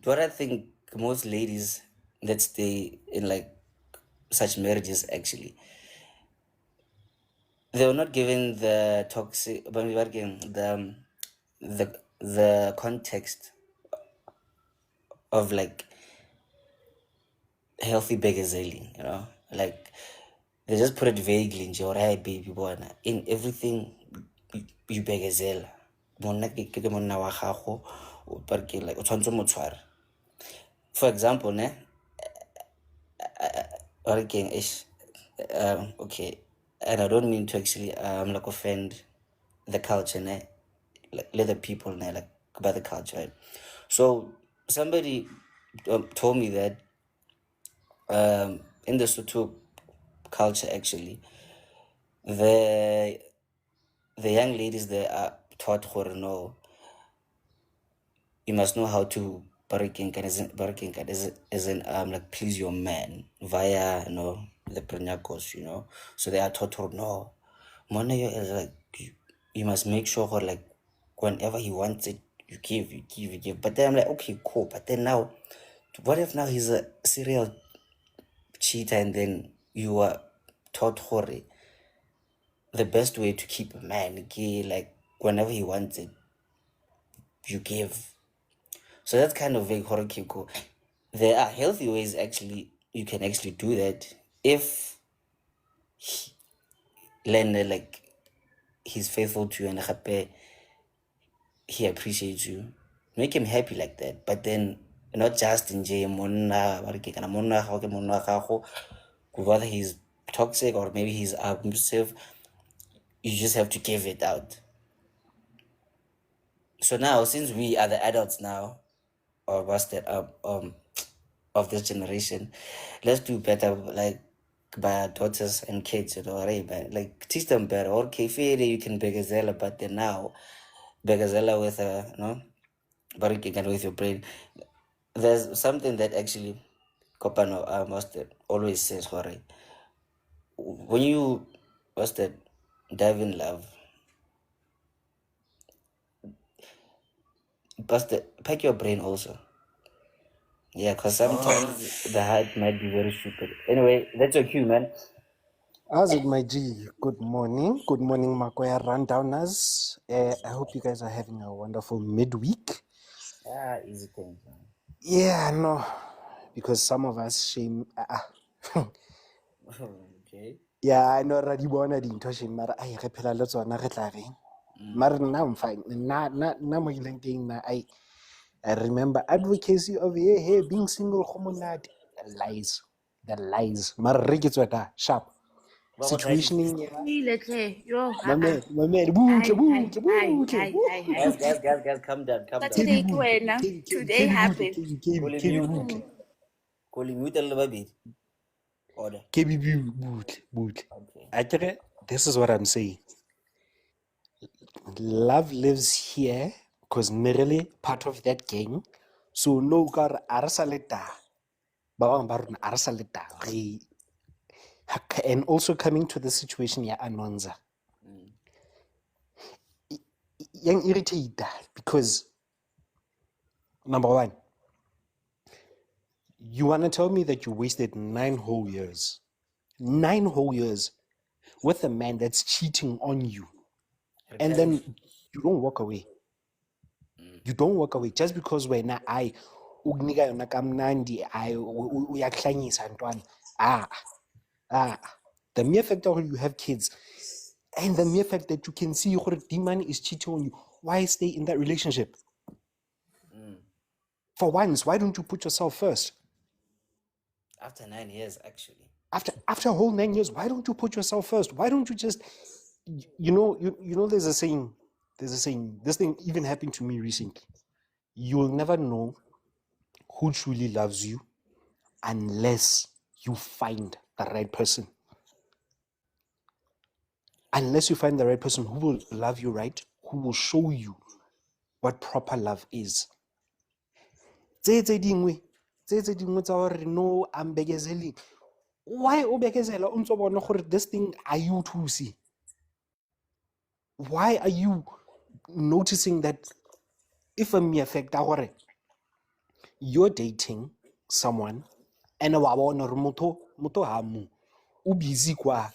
what I think most ladies that stay in like such marriages actually, they were not given the toxic, but we were given the context of like healthy begazeli, like they just put it vaguely in your hey baby boy, in everything you begazela monna ke monna wa gago but ke like o tshwantse mo tshwara. For example, ish, okay, and I don't mean to actually like offend the culture, like let the people like about the culture, right? So somebody told me that in the Sotho culture actually, the young ladies they are taught no, you must know how to barking as in like please your man via the prenyakos, so they are taught no, money is like you must make sure like whenever he wants it you give. But then I'm like, okay, cool, but then now what if now he's a serial cheater and then you are taught hore the best way to keep a man like whenever he wants it you give. So that's kind of vague horror cool. There are healthy ways actually you can actually do that if Len like he's faithful to you and he appreciates you. Make him happy like that. But then not just in jail whether he's toxic or maybe he's abusive, you just have to give it out. So now since we are the adults now, or what's that of this generation, let's do better like by our daughters and kids, right, man? Like teach them better. Okay, fair you can begazella, but then now begazella with and with your brain. There's something that actually Kopano Mustard always says, right? When you Mustard dive in love, Mustard pack your brain also. Yeah, because sometimes the heart might be very stupid. Anyway, that's your cue, man. How's it, my G? Good morning. Good morning, Makoya Rundowners. I hope you guys are having a wonderful midweek. Easy things, man. Yeah, no, because some of us shame. Okay. Yeah, I know Radibona didn't shame, but I repel a lot on Naretlaring. Martin, now I'm fine. I remember advocacy of hey, being single, homonad. The lies. Marigitsweta, sharp. Situationing. My man, Guys, calm down. Saturday ke wena. Today happened. Mute a little bit. Order. Okay. This is what I'm saying. Love lives here because merely part of that gang. So no car arsaleta. Bawang barun arsaleta. And also coming to the situation ya Anonza. Young irritated because number one, you want to tell me that you wasted 9 whole years. 9 whole years with a man that's cheating on you, and then you don't walk away. You don't walk away just because when I ukunika yona kamnandi uyakuhlanyisa ntwana. The mere fact that you have kids and the mere fact that you can see the man is cheating on you, why stay in that relationship? For once, why don't you put yourself first? After 9 years, actually. After a whole 9 years, why don't you put yourself first? Why don't you just, you know, there's a saying, this thing even happened to me recently. You'll never know who truly loves you unless you find the right person. Unless you find the right person who will love you right, who will show you what proper love is. Tse dingwe tsa hore no, I'm bekezeling. Why o bekezela o ntse o bona gore this thing are you thusi? Why are you noticing that if a mere fact that you're dating someone and wa bona hore motho ha mo o busy kwa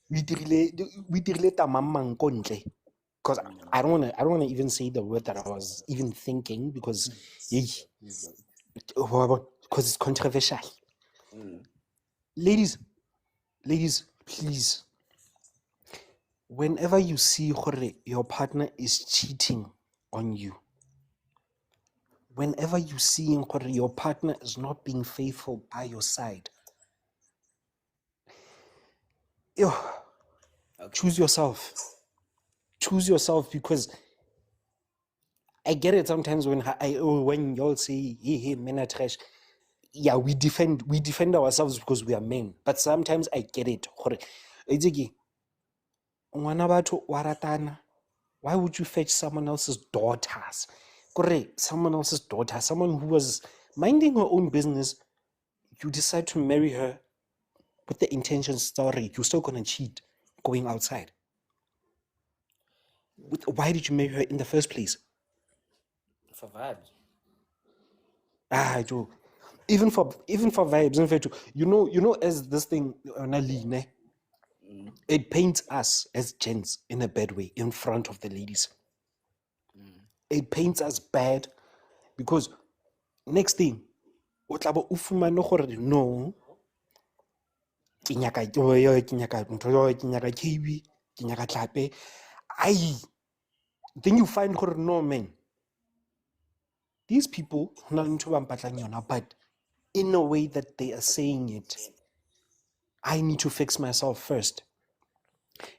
we dirile tamamang ko ntle? Because I don't want to even say the word that I was even thinking because it's controversial. Ladies, please, whenever you see your partner is cheating on you, whenever you see your partner is not being faithful by your side, choose yourself. Choose yourself, because I get it sometimes when y'all say, hey, men are trash. Yeah, we defend ourselves because we are men. But sometimes I get it. Why would you fetch someone else's daughters? Someone else's daughter, someone who was minding her own business, you decide to marry her with the intention, sorry, you're still gonna cheat going outside. Why did you marry her in the first place? For vibes. Joe. Even for vibes, in fact, you know, as this thing it paints us as gents in a bad way in front of the ladies. It paints us bad because next thing, no, then you find no, man, these people but in a way that they are saying it, I need to fix myself first.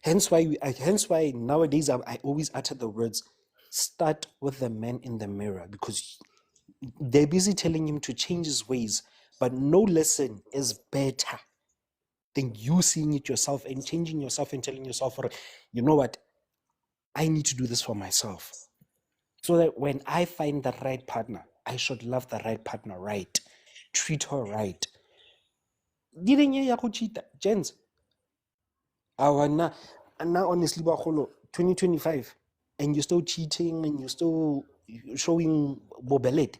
Hence why nowadays I always utter the words, start with the man in the mirror, because they're busy telling him to change his ways, but no lesson is better than you seeing it yourself and changing yourself and telling yourself, you know what, I need to do this for myself. So that when I find the right partner, I should love the right partner right, treat her right. Gents, now honestly, 2025, and you're still cheating and you're still showing bobelet.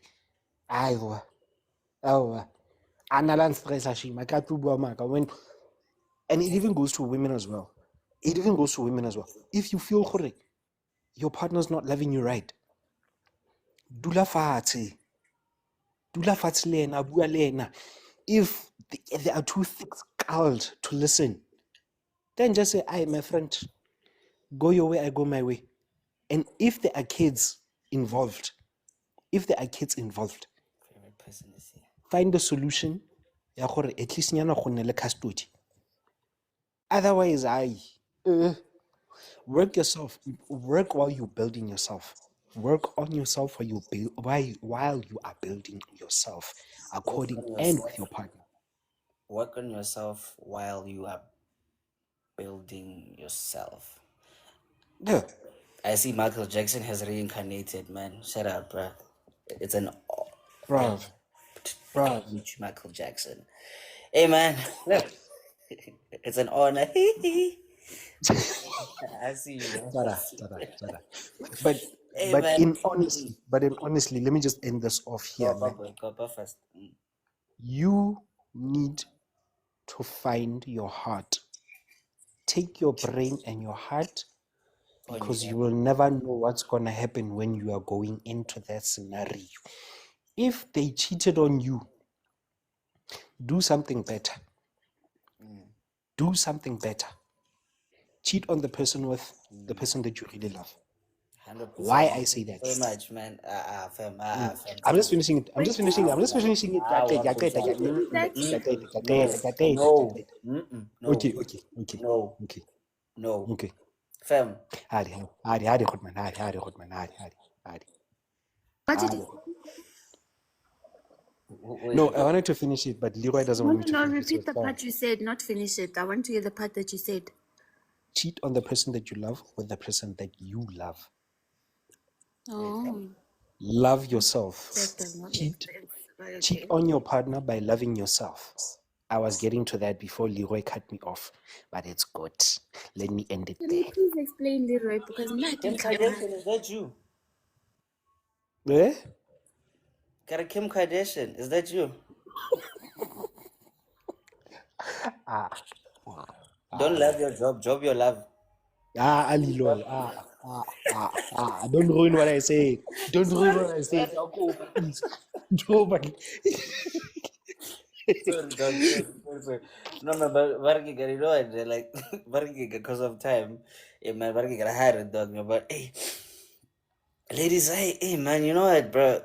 And it even goes to women as well. If you feel your partner's not loving you right, dula fatshe le ena, bua le ena. If they are too thick-skulled to listen, then just say, "Aye, my friend, go your way, I go my way." And if there are kids involved, Favorite person is here. find a solution. At least nyana go nne le custody. Otherwise, work yourself. Work while you're building yourself. Work on yourself while you are building yourself, according and with your partner. Work on yourself while you are building yourself. Yeah. I see Michael Jackson has reincarnated, man. Shut up, bruh. It's an Bruv. Michael Jackson. Hey, man. It's an honor. I see you, man. But Hey, but man. in honestly, let me just end this off here. Go first. You need to find your heart take your brain and your heart, On because your you will never know what's going to happen when you are going into that scenario. If they cheated on you, do something better. Do something better. Cheat on the person with the person that you really love. 100%. Why I say that? So much, man. Fam. Fam. I'm just finishing it. I'm Wait, just finishing. I'm just finishing it. No. No. Okay. No. Okay. No. Okay. Fam. Hadi, Goodman. Hadi. what did he? No, I wanted to finish it, but Leroy doesn't No, want me to no, finish it. repeat So the part you said, not finish it. I want to hear the part that you said. cheat on the person that you love with the person that you love. Oh, Love yourself. that does not make Cheat sense. But Cheat okay. on your partner by loving yourself. I was getting to that before Leroy cut me off, but it's good. Let me end it Can there. you please explain, Leroy? Because I'm not Kim Kardashian, is that you? Eh? Kim Kardashian, is that you? Don't love your job. Job your love. Leroy. Don't ruin what I say. Don't ruin what I say. Please. Nobody. Sorry, dog. Sorry. No, man, but you know what? Like, because of time, yeah, man, got hired, dog. But hey, ladies, hey, man, you know what, bro?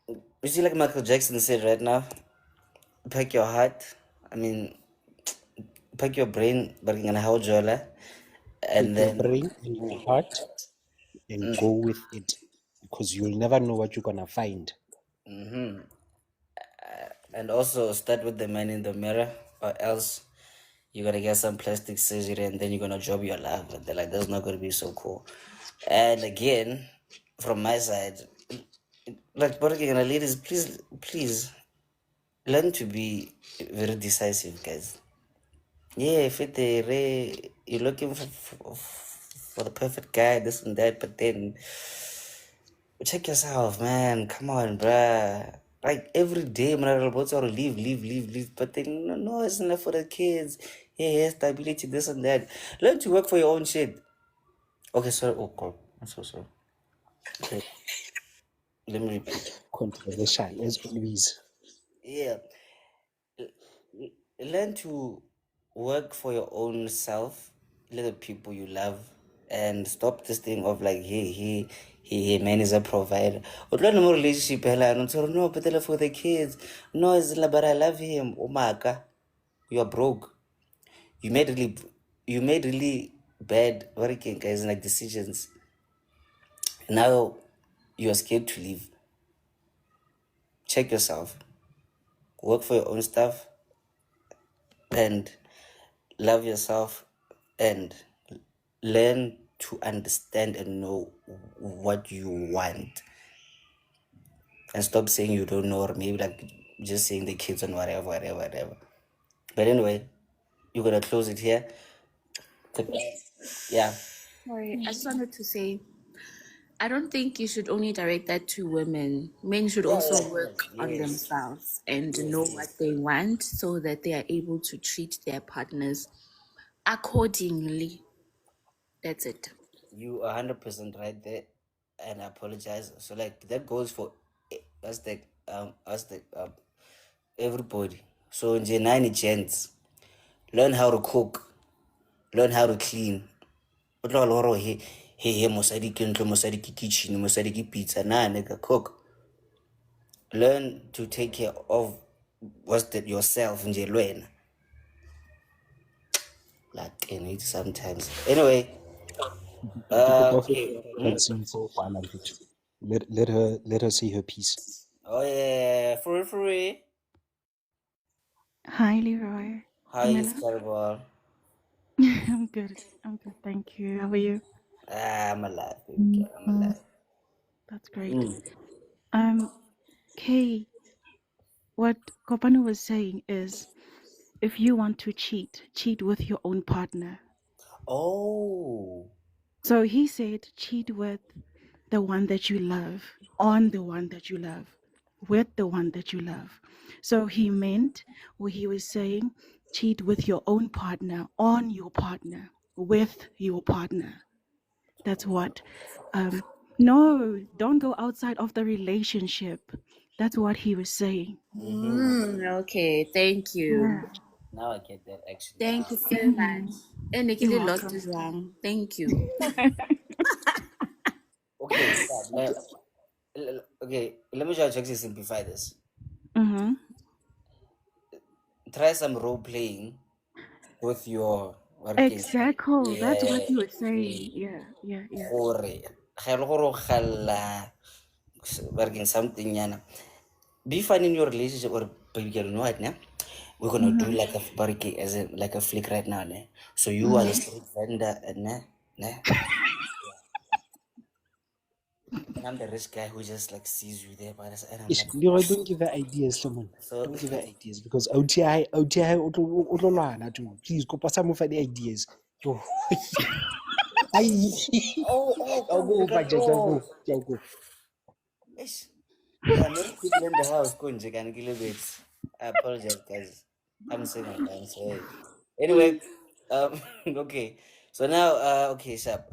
You see, like Michael Jackson said right now, pack your heart. I mean, pack your brain, and Take your then brain and your heart and go with it, because you'll never know what you're gonna find. and also start with the man in the mirror, or else you're gonna get some plastic surgery and then you're gonna job your life. And they're like, that's not gonna be so cool. And again, from my side, like, but again, ladies, please learn to be very decisive, guys. Yeah, if you're looking for the perfect guy, this and that, but then check yourself, man. Come on, bruh. Like every day, man, I'm about to leave. But then, no, it's not for the kids. Yeah, stability, this and that. Learn to work for your own shit. Okay, sorry. Oh, God. I'm so sorry. Okay. Let me repeat. Controversial, as always. Yeah. Learn to work for your own self, little people you love, and stop this thing of like he man is a provider. Or learn more relationship and so no, but for the kids. No, it's like, but I love him. Umaka, you are broke. You made really bad working guys like decisions. Now you are scared to leave. Check yourself. Work for your own stuff and love yourself and learn to understand and know what you want, and stop saying you don't know, or maybe like just saying the kids and whatever. But anyway, you're gonna close it here. Yeah. Sorry, I just wanted to say, I don't think you should only direct that to women. Men should also work on themselves and know what they want so that they are able to treat their partners accordingly. That's it. You are 100% right there, and I apologize. So like that goes for us the everybody. So in nine gents, learn how to cook, learn how to clean. O tla le gore he mosadi ke ntlo, mosadi ke kitchen, mosadi ke pizza. Nah, nigga, cook. Learn to take care of yourself nje le wena. Like it sometimes. Anyway, okay. Let her say her piece. Oh yeah, free. Hi, Leroy. How is terrible? I'm good. Thank you. How are you? I'm alive, baby. I'm alive. That's great. Kay, what Kopano was saying is, if you want to cheat with your own partner. Oh. So he said, cheat with the one that you love, on the one that you love, with the one that you love. So he meant, or he was saying, cheat with your own partner, on your partner, with your partner. That's what. No, don't go outside of the relationship. That's what he was saying. Okay, thank you. Yeah. Now I get that actually. Thank you so much. And You're Nikki lost welcome. his wrong. Thank you. Okay, okay. Let me try to actually simplify this. Mm-hmm. Try some role playing with your workers. Exactly. That's Yeah, what he was saying. Yeah, yeah, yeah. gore ga e le gore o galla working something yana. Be fun in your relationship or baby girl, you know what, ne? We're gonna do Mm-hmm. like a barricade as in like a flick right now, ne? So you are the Mm-hmm. street vendor and ne? And I'm the rich guy who just like sees you there, but and I'm like, Leroy, don't give her ideas, Solomon. so Don't give her ideas because OTI, OTI, too. Please, go pass some of the ideas. Yo. Ay. I'll oh, go, Baja, oh, I'll go. ish. Yeah, many people in the house going to get a bit. I apologize, guys. I'm saying what I'm saying. Anyway, okay. So now, okay, Sharp.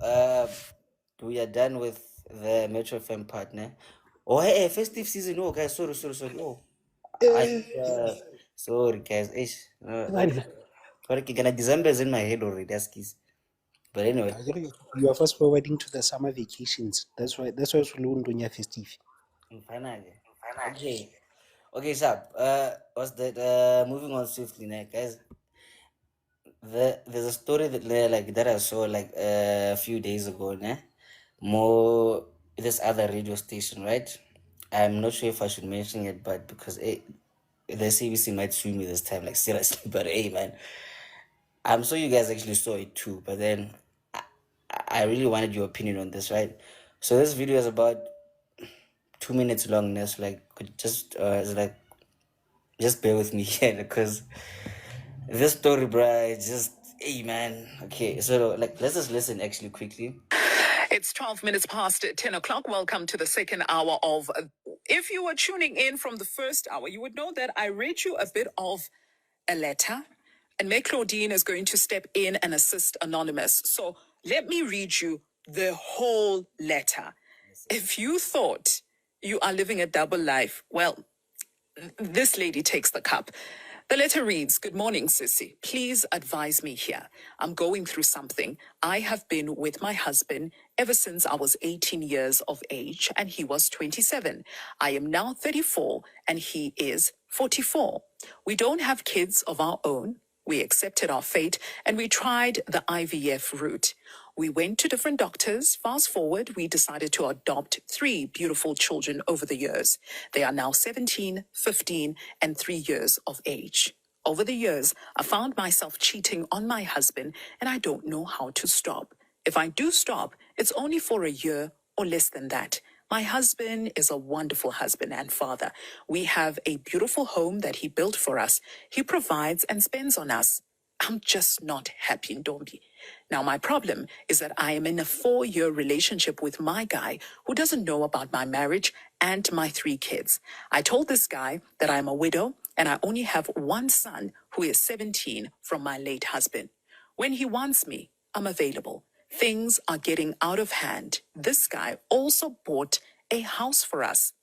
We are done with the Metro FM partner. Oh, hey, festive season. Oh, guys, sorry. Oh, I sorry, guys. Ish. December is in my head already. That's keys. But anyway, You are fast forwarding to the summer vacations. That's why it's low on your festive. finally. Okay, Sharp. What's that? Moving on swiftly now, guys. There's a story that I saw like a few days ago, ne? More this other radio station, right? I'm not sure if I should mention it, but because the CBC might sue me this time, like seriously. But hey, man, I'm sure you guys actually saw it too. But then I really wanted your opinion on this, right? So this video is about 2 minutes long. That's like it's like just bear with me here because this story, bruh, it's just, hey, man. Okay, so like, let's just listen actually quickly. It's 12 minutes past 10 o'clock. Welcome to the second hour of. If you were tuning in from the first hour, you would know that I read you a bit of a letter, and Meg Claudine is going to step in and assist Anonymous. So let me read you the whole letter. If you thought you are living a double life, well, this lady takes the cup. The letter reads, "Good morning, Sissy. Please advise me here. I'm going through something. I have been with my husband ever since I was 18 years of age and he was 27. I am now 34 and he is 44. We don't have kids of our own. We accepted our fate and we tried the IVF route. We went to different doctors. Fast forward, we decided to adopt 3 beautiful children over the years. They are now 17, 15, and 3 years of age. Over the years, I found myself cheating on my husband, and I don't know how to stop. If I do stop, it's only for a year or less than that. My husband is a wonderful husband and father. We have a beautiful home that he built for us. He provides and spends on us. I'm just not happy in Dombi. Now, my problem is that I am in a 4-year relationship with my guy who doesn't know about my marriage and my 3 kids. I told this guy that I'm a widow and I only have 1 son who is 17 from my late husband. When he wants me, I'm available. Things are getting out of hand. This guy also bought a house for us.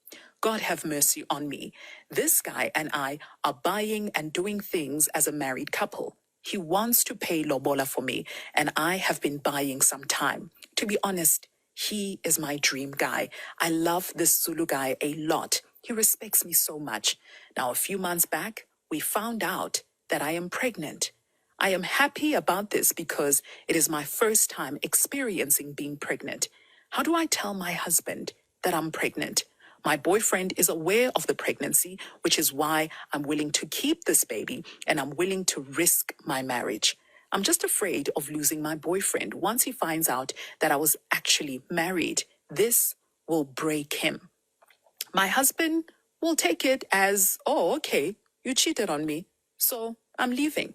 God have mercy on me. This guy and I are buying and doing things as a married couple. He wants to pay lobola for me, and I have been buying some time. To be honest, he is my dream guy. I love this Zulu guy a lot. He respects me so much. Now, a few months back, we found out that I am pregnant. I am happy about this because it is my first time experiencing being pregnant. How do I tell my husband that I'm pregnant? My boyfriend is aware of the pregnancy, which is why I'm willing to keep this baby and I'm willing to risk my marriage. I'm just afraid of losing my boyfriend once he finds out that I was actually married. This will break him. My husband will take it as, oh, okay, you cheated on me, so I'm leaving.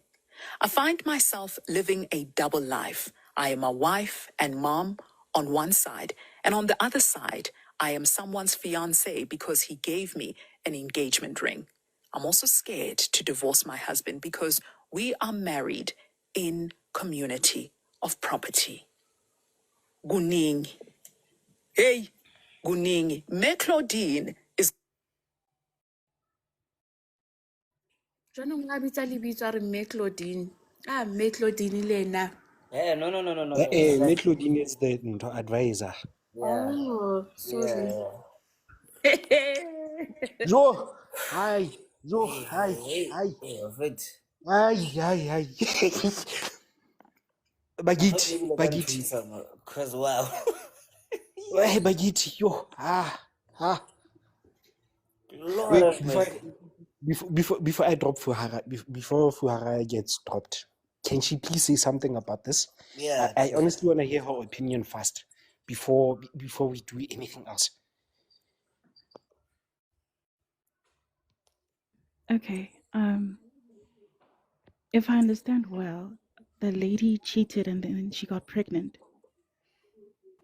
I find myself living a double life. I am a wife and mom on one side, and on the other side, I am someone's fiancé because he gave me an engagement ring. I'm also scared to divorce my husband because We are married in community of property. Guning. Hey, Guning. Me Claudine is. Jaanong a bitsa lebitso a re mme Claudine. Mme Claudine le ena. No. It's like, Claudine is the advisor. yeah. Oh, sorry. Yo, hi, yo, hi, Hey, wait. hi. I thought Bagiti, maybe like one Bagiti. threesome, cause wow. Hey, Bagiti, yo, Lord Wait, have mercy. before I drop Fuhara, before Fuhara gets dropped, can she please say something about this? Yeah, I true. honestly want to hear her opinion first before we do anything else. Okay. If I understand well, the lady cheated and then she got pregnant.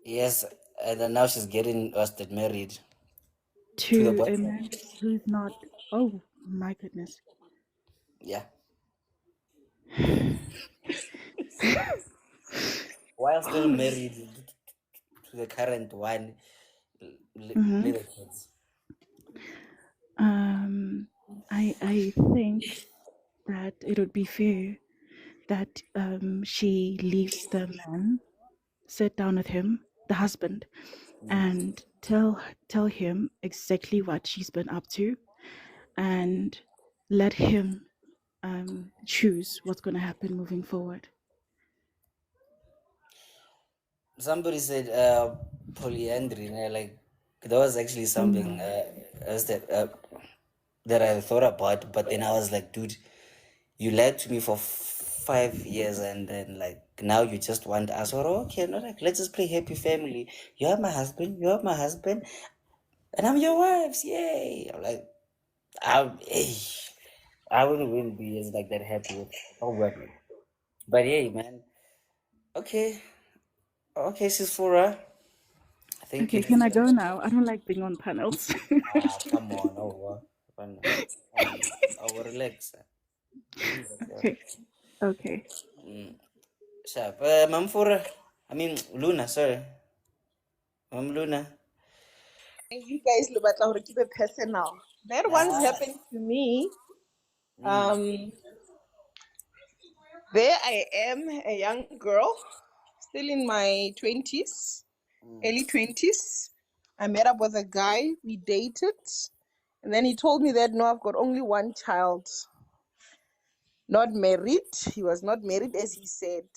Yes, and then now she's getting married to the To a boyfriend. man who's not. Oh my goodness. Yeah. While still married to the current one, little kids. I think that it would be fair that she leaves the man, sit down with him, the husband, and tell him exactly what she's been up to, and let him choose what's going to happen moving forward. Somebody said polyandry, like that was actually something else that I thought about, but then I was like, dude, you lied to me for 5 years and then like now you just want us, or okay, no, like let's just play happy family. You're my husband, and I'm your wives, yay. I'm like, I wouldn't really be as like that happy with how work. But hey, man. Okay, sis Fura. I think Okay, it's can I go now? I don't like being on panels. come on, over. Relax. Okay. Sharp. Ma'am Fura. I mean Luna, sorry. Ma'am Luna. You guys look like keep it personal. That once happened to me. There I am, a young girl, still in my 20s, early 20s. I met up with a guy, we dated, and then he told me that no, I've got only one child. Not married. He was not married, as he said.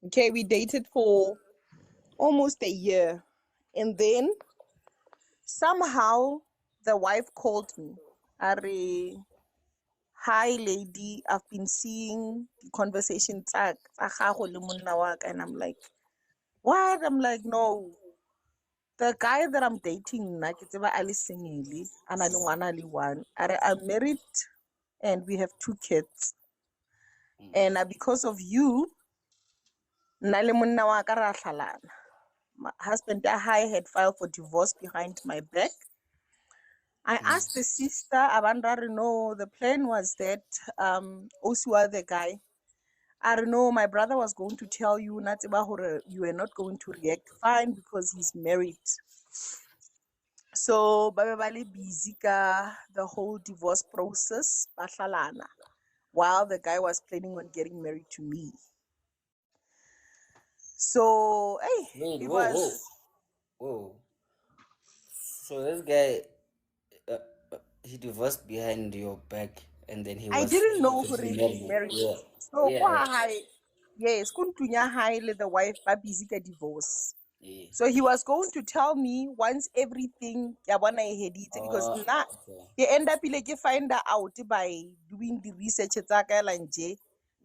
Okay, we dated for almost a year. And then somehow the wife called me. Are, hi lady, I've been seeing the conversations and I'm like, what? I'm like, no. The guy that I'm dating, I'm married and we have 2 kids. And because of you, my husband had filed for divorce behind my back. I asked the sister, no, the plan was that Osua, the guy, I don't know, my brother was going to tell you, you are not going to react fine because he's married. So, Babali busy the whole divorce process, while the guy was planning on getting married to me. So, hey, Wait, it whoa. was. Whoa. So this guy, he divorced behind your back, and then he I was didn't know who secretly he's married. Yeah. So, Yeah. yes, kuntunya high the wife, but busy divorce. Yeah. So he was going to tell me once everything because now he end up like you find out by doing the research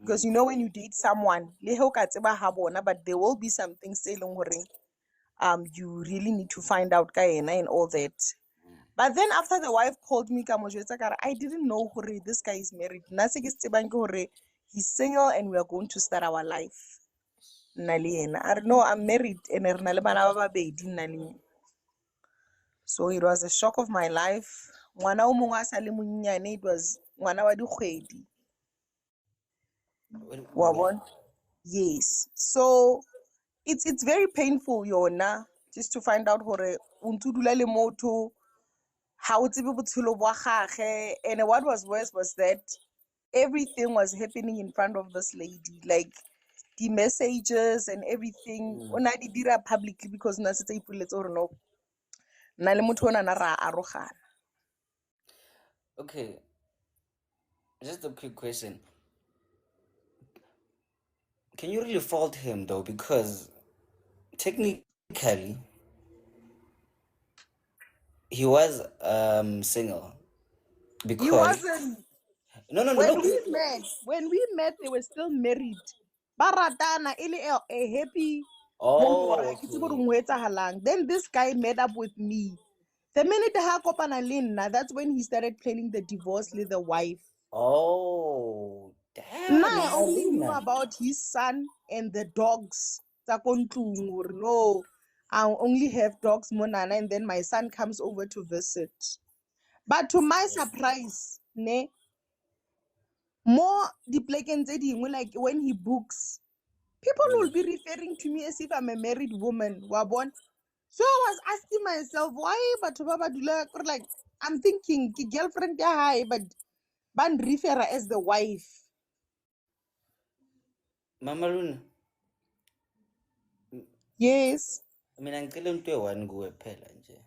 because you know when you date someone but there will be some things you really need to find out and all that. But then after the wife called me, I didn't know this guy is married. He's single and we are going to start our life. I don't know, I'm married and so it was a shock of my life. It was ngwana wa dikgwedi. Wabon? Yes. So it's very painful, yona, just to find out hore untu dula le motho ha o tsebe botshelo bwa gagwe. And what was worse was that everything was happening in front of this lady, like the messages and everything ona di dira publicly because na setse ipuletse hore no na le motho ona na ra arogana. Okay, just a quick question. Can you really fault him though? Because technically, he was single. He Because wasn't. no, When we met, they were still married. Baratana, ili a happy Oh, moment. Then this guy met up with me. The minute ha kopana le nna, that's when he started planning the divorce with the wife. Oh, damn. Now I only knew about his son and the dogs. Tsa ko ntlung hore no, I only have dogs monana, and then my son comes over to visit. But to my surprise, ne, more the like when he books, people will be referring to me as if I'm a married woman. Wabon. So I was asking myself, why but like I'm thinking ki girlfriend ya high, but ban refer her as the wife. Mama Luna. Yes. Mina ngicela into eyi-one kuwe phela nje.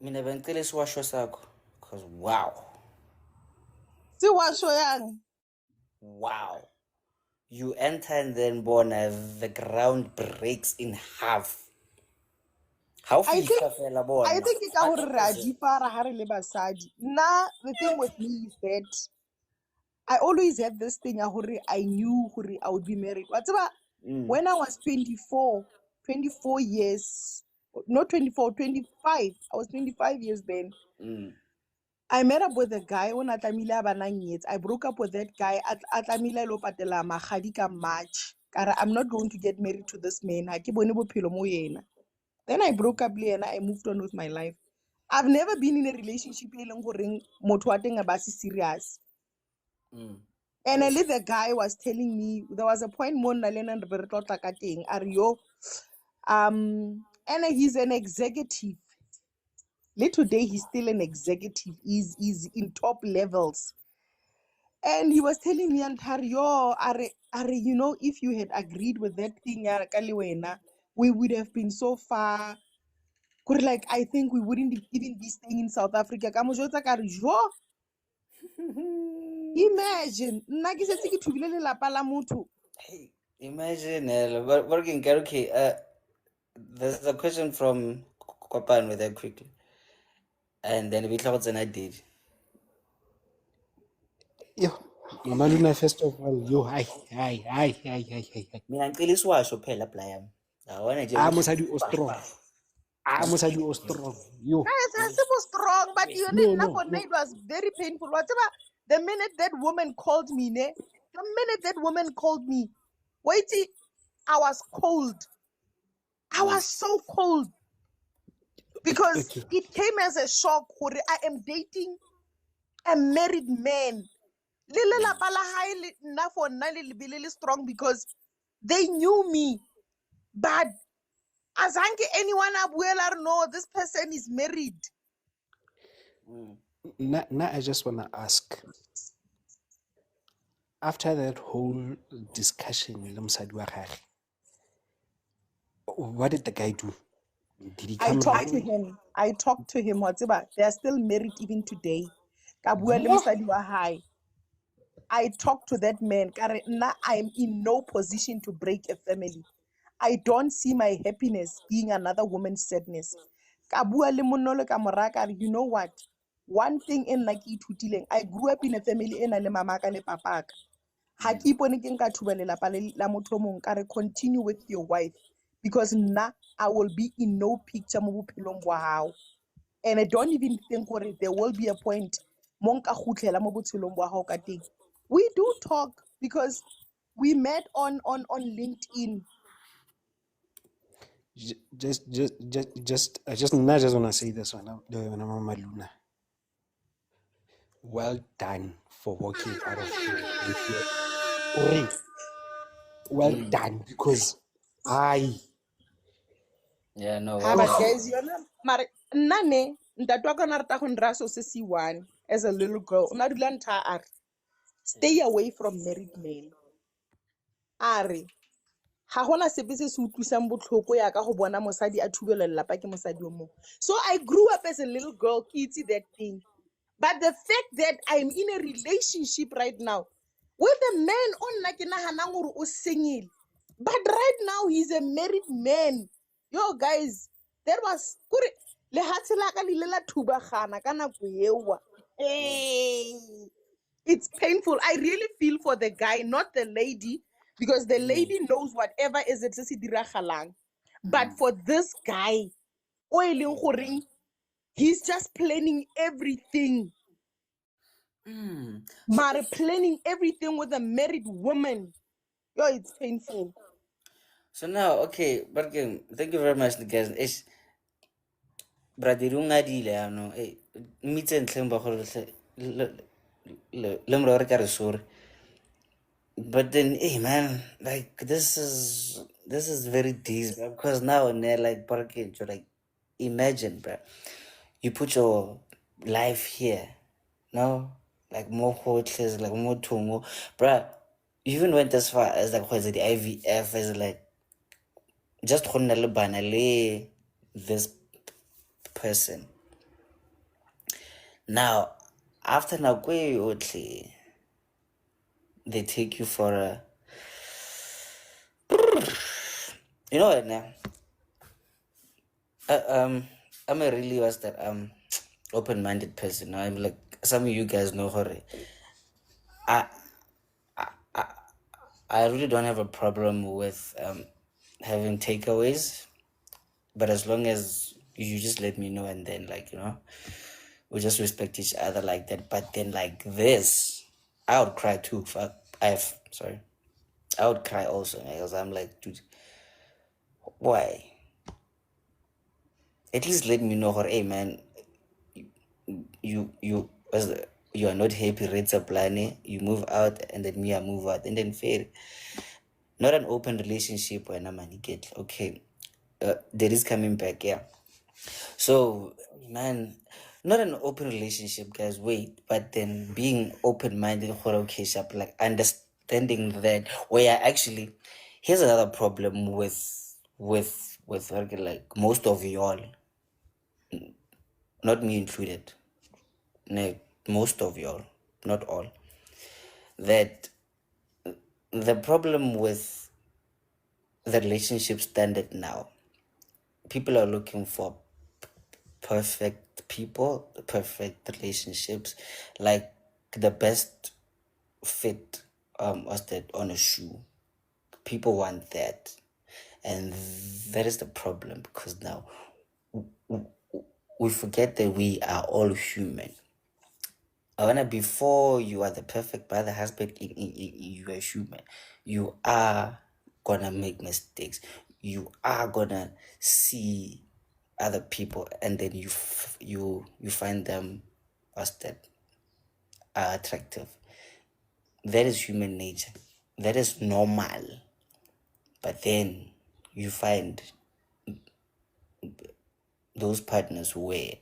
Mina bengicela isiwasho sakho because wow. Siwasho yang. Wow. You enter and then bona the ground breaks in half. How I think bona? it's our radifara hare le basadi. Now the thing with me is that I always had this thing I knew I would be married. When I was 24 years, not 24, 25. I was 25 years then. I met up with a guy when I broke up with that guy at March. I'm not going to get married to this man. Then I broke up and I moved on with my life. I've never been in a relationship serious. And the guy was telling me there was a point and he's an executive. Today he's still an executive. He's in top levels. And he was telling me, Antario, you know, if you had agreed with that thing, we would have been so far. Like, I think we wouldn't even be staying in South Africa. Imagine. Hey, imagine, working okay. There's a question from Kopan with that quickly. And then we thought and I did. Yo, Mama Luna, first of all, yo, hi. Mina ngicela isiwasho phela playa. Awona nje Mosadi o strong. Mosadi o strong. Yo. Yes, it was strong, but you know, it was very painful. Whatever. The minute that woman called me, wait, I was cold. I was so cold because it came as a shock. I am dating a married man. Strong because they knew me, but as anyone know this person is married. Now I just want to ask, after that whole discussion, what did the guy do? Did he come I talked to him. They're still married even today. I talked to that man. Now I'm in no position to break a family. I don't see my happiness being another woman's sadness. You know what? One thing in I grew up in a family in le mamaka le papaka. Ha ke ipone ke nka thubelela la motho mong ka re continue with your wife because now I will be in no picture mo bophelong bwa hao. And I don't even think there will be a point mo nka gutlela mo botshelong bwa hao ka teng. We do talk because we met on LinkedIn. I just want to say this one, Mama Luna. well done for walking out of here with your Uri. Well done, because Yeah, no, Ah, well but done. guys, yona mare nna ne ntate wa ka na rata go nra so se se one as a little girl. O na dula ntha a re, stay away from married men. A re ga gona sepe se se utlwisang botlhoko ya ka go bona mosadi a thubela lelapa ke mosadi o mongwe. So I grew up as a little girl, ke itse that thing. But the fact that I'm in a relationship right now with a man on nna ke naganang gore o single, but right now he's a married man. Yo guys, that was kore lehatshe la ka le ile la thubagana ka nako eo. Hey, it's painful. I really feel for the guy, not the lady, because the lady knows whatever is it se se diragalang. But for this guy, o e leng goreng he's just planning everything. Mare planning everything with a married woman. Yo, it's painful. So now, okay, but again, thank you very much, guys. It's brother ungadile ano eh mitse ntleng ba gore le mra re ka re sore. But then, hey man, like this is very deep, bro, because now and then, like, you're like, imagine, bro, you put your life here, no, like more hotels, like more tongo, bro. You even went as far as like what's it, the IVF is like just this person. Now, after now, they take you for a, you know what now? I'm a really open-minded person. I'm like some of you guys know her. I really don't have a problem with having takeaways, but as long as you just let me know, and then we just respect each other like that. But then like this, I would cry too. I would cry also because I'm like, dude, why? At least let me know, hey man, you are not happy, rates are planning, you move out, and then me I move out, and then fail. Not an open relationship when I'm get okay. There is coming back, yeah. So man, not an open relationship, guys. Wait, but then being open-minded, okay, sharp, like understanding that where actually, here's another problem with like most of y'all, not me included. Most of y'all, not all. That the problem with the relationship standard now, people are looking for perfect people, perfect relationships, like the best fit was that on a shoe. People want that, and that is the problem, because now we forget that we are all human. Before you are the perfect brother, husband, you are human. You are gonna make mistakes. You are gonna see other people, and then you find them as that are attractive. That is human nature. That is normal. But then you find those partners where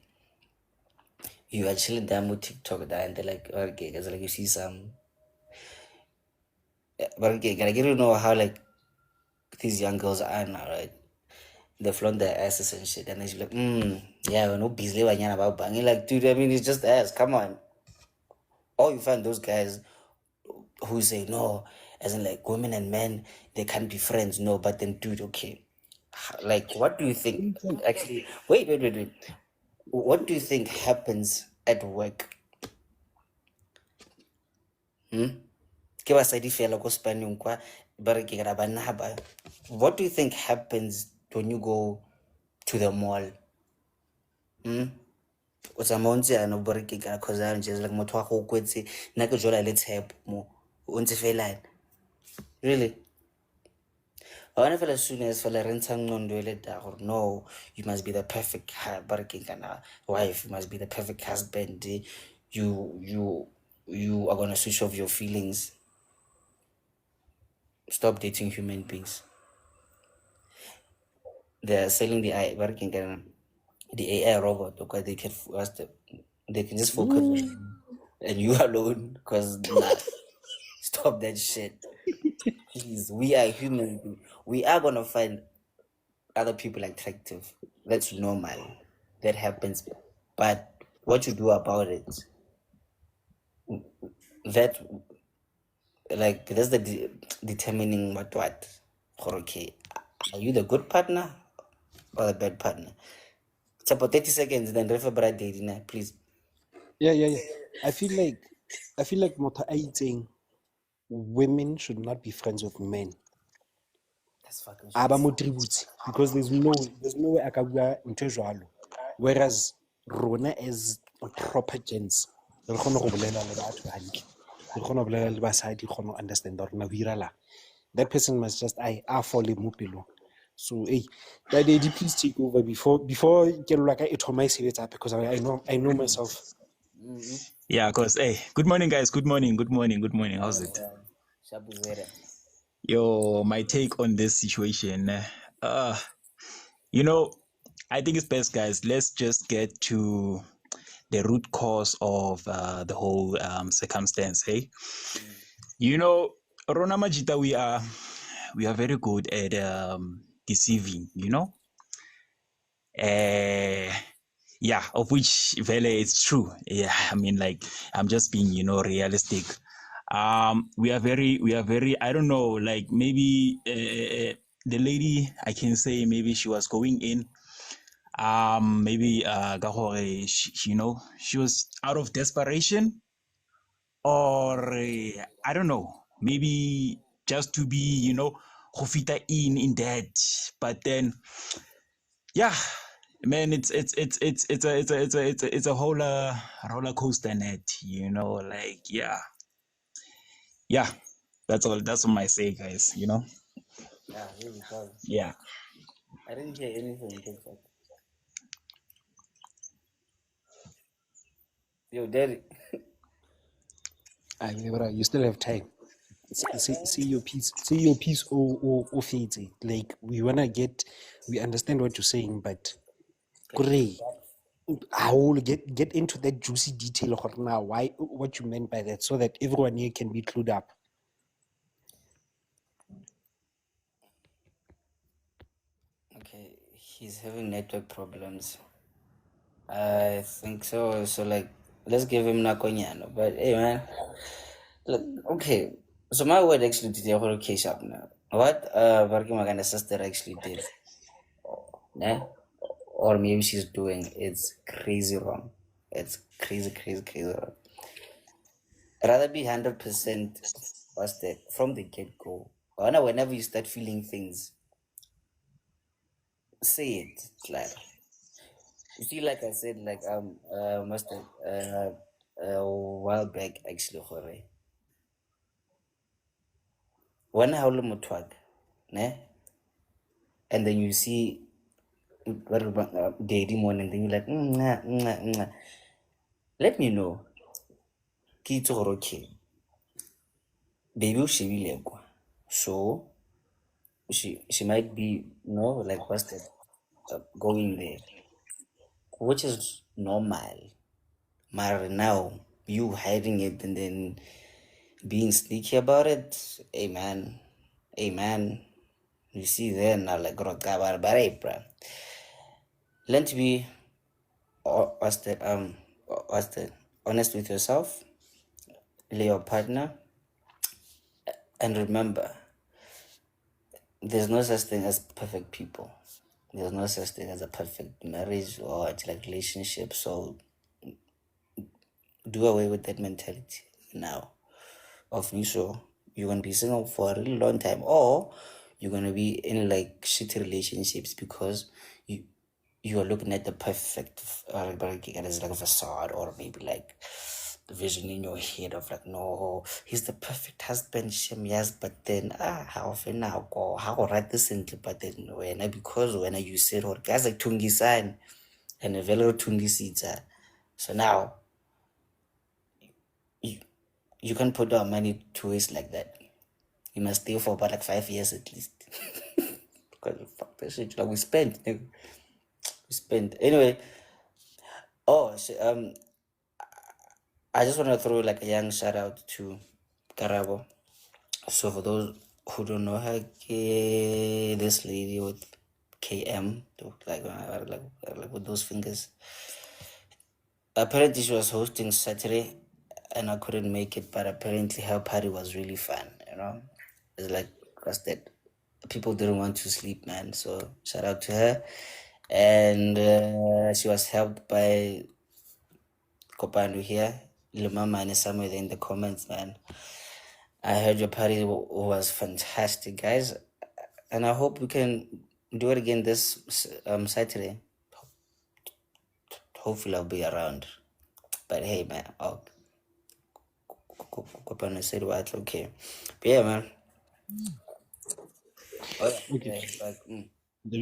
you are chilling down with TikTok and they're like, okay, guys, like you see some. But okay, I don't know how like these young girls are now, right? They flaunt their asses and shit, and then she's like, yeah, we're no busy about banging. Like, dude, I mean, it's just ass. Come on. Or you find those guys who say no, as in like women and men, they can't be friends. No, but then, dude, okay. Like, what do you think? Actually, wait. What do you think happens at work? What do you think happens when you go to the mall? O tsamaya o ntse yana o berekeng cause just like motho wa go kwetse nna ke jola le tshepo mo o ntse fela really as soon as fela re ntshang ngcondo e le ta gore no, you must be the perfect berekeng kana wife, you must be the perfect husband, you are gonna switch off your feelings. Stop dating human beings. They're selling the AI, the AI robot because they can they can just focus on you and you alone. Because stop that shit, please. We are human beings. We are gonna find other people attractive. That's normal. That happens. But what you do about it, that that's the determining what. Okay, are you the good partner or the bad partner? It's about 30 seconds. Then refer bride dating, please. Yeah. I feel like motho a itseng women should not be friends with men. That's fucking A ba shit. mo tribute because there's no way a ka bua ntho e jwalo. Whereas rona as proper gents re kgona go bolela le batho hantle. Re kgona go bolela le basadi, re kgona go understand gore na ho irala. That person must just a fall mo pelong. So hey, Daddy, please take over before kello ka e thoma e sebetsa hape because I know myself. Yeah, because hey, good morning, guys. Good morning. How's it? Yo, my take on this situation. I think it's best, guys. Let's just get to the root cause of the whole circumstance. Hey, Rona Majita, we are very good at deceiving. Yeah, of which Vele it's true. Yeah, I mean, like, I'm just being, realistic. We are very, I don't know, like maybe the lady, I can say maybe she was going in, maybe she was out of desperation, or I don't know, maybe just to be, go fita in that, but then, yeah, man, it's a whole roller coaster net, like yeah, that's all I say, guys. Yeah, really does. Yeah. I didn't hear anything. Yo, Daddy. You still have time. See your piece. See your piece or fades it. Like we understand what you're saying, but great. I will get into that juicy detail of now why what you meant by that so that everyone here can be clued up. Okay, he's having network problems. I think so. So let's give him Nakonyano. But hey, man, look, okay. So my word actually did a whole case up now. What Vargimagana's sister actually did, yeah, or maybe she's doing, it's crazy wrong. It's crazy wrong. Rather be 100% busted from the get go. Whenever you start feeling things, say it, like. You see, like I said, Master, a while back, actually, when I hold motwag, ne, and then you see, daily morning, then you're like, let me know, kids or okay, baby, she will go, so she might be busted, going there, which is normal. But now you hiding it and then being sneaky about it, amen. You see there now, like bro. Learn to be honest with yourself, your partner, and remember, there's no such thing as perfect people. There's no such thing as a perfect marriage or relationship. So do away with that mentality now. Of you, so you're gonna be single for a really long time, or you're gonna be in shitty relationships because you are looking at the perfect as a facade, or maybe the vision in your head of no, he's the perfect husband, yes, but then how often now go how right this but then when you said or guys tungi sign and a velar tungi seeds, so now you can't put our money to waste like that. You must stay for about like 5 years at least. Because fuck that shit. Like we spent. We spent. Anyway. Oh, I just want to throw like a young shout out to Karabo. So for those who don't know her, this lady with KM, like with those fingers. Apparently she was hosting Saturday and I couldn't make it, but apparently her party was really fun, you know. It's like because that people didn't want to sleep, man. So shout out to her. And she was helped by Kopando here. Lumama and somewhere in the comments, man. I heard your party was fantastic, guys, and I hope we can do it again this Saturday. Hopefully, I'll be around. But hey, man, Kopano said what? Okay, but yeah, man. Oh, yeah. Okay. Yeah, like, The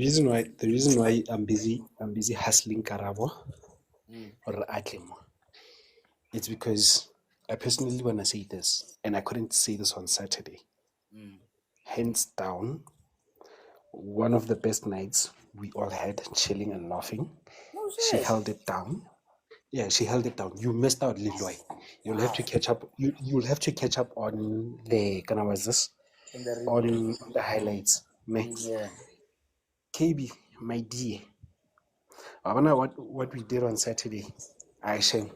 reason why I'm busy hustling Karabo or Atlemo. It's because I personally want to say this, and I couldn't say this on Saturday. Hands down, one of the best nights we all had, chilling and laughing. She held it down. Yeah, she held it down. You missed out, Leroy. You'll have to catch up. You'll have to catch up on the on the highlights. Next, yeah. KB, my dear. I wonder what we did on Saturday. Aisha,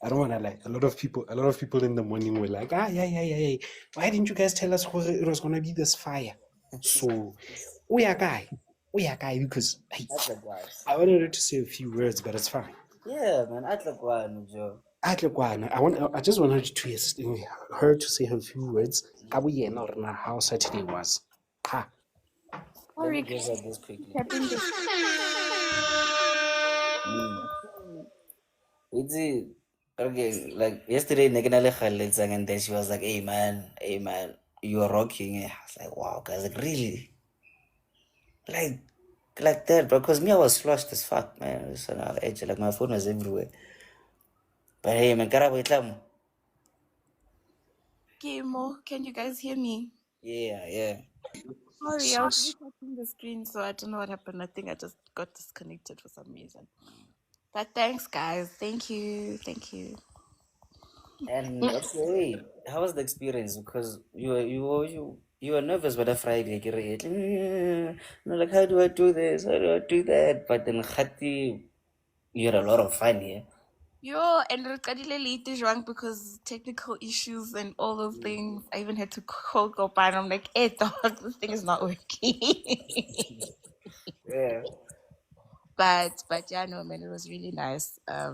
I don't want to lie. A lot of people in the morning were like, yeah. Why didn't you guys tell us it was gonna be this fire? So, we are guy, because hey, I wanted her to say a few words, but it's fine. Yeah, man. Joe. I just want her to say her few words. How Saturday was. Ha. Let me give her this quickly. It's it. Okay, like yesterday, and then she was like, hey man, you are rocking. I was like, wow, guys, like really? Like that, bro. Because me, I was flushed as fuck, man. So now, edge, like my phone was everywhere. But hey, man, Kimo, can you guys hear me? yeah. Sorry, I was touching the screen, so I don't know what happened. I think I just got disconnected for some reason. But thanks, guys. Thank you. And okay, how was the experience? Because you were nervous by the Friday. Like, how do I do this? How do I do that? But then Khati, you had a lot of fun here. Yo, and Rukadile late drunk because technical issues and all those things. I even had to call Gopan. I'm like, hey dog, this thing is not working. Yeah. But yeah, no man, it was really nice. I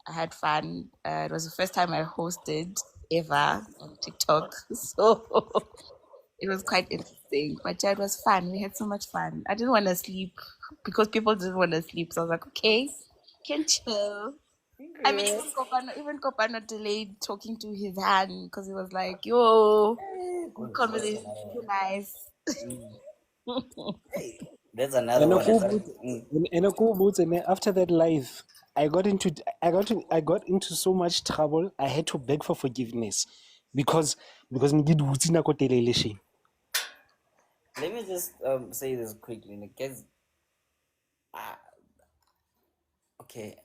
had fun. It was the first time I hosted ever on TikTok. So it was quite interesting. But yeah, it was fun. We had so much fun. I didn't want to sleep because people didn't want to sleep. So I was like, okay, can chill. I mean, even Kopano delayed talking to his hand because he was like, yo, conversation is too nice. That's another one. And a cool boots, and then after that live, I got into so much trouble. I had to beg for forgiveness because Let me just say this quickly, because okay,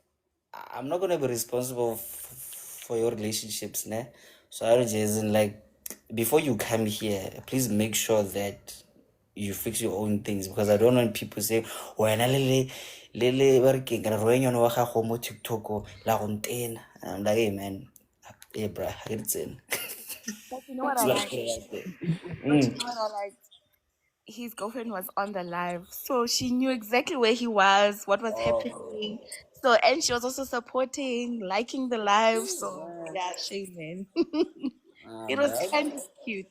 I'm not gonna be responsible for your relationships, ne? So I just like before you come here, please make sure that you fix your own things, because I don't want people say, "When lele working and rowing on waka homo TikTok or la ntena." I'm like, hey man, hey bruh, I get it in. But you know what I like? His girlfriend was on the live, so she knew exactly where he was, what was happening. So, and she was also supporting, liking the live. So, yeah, shame, man. It was kind of cute.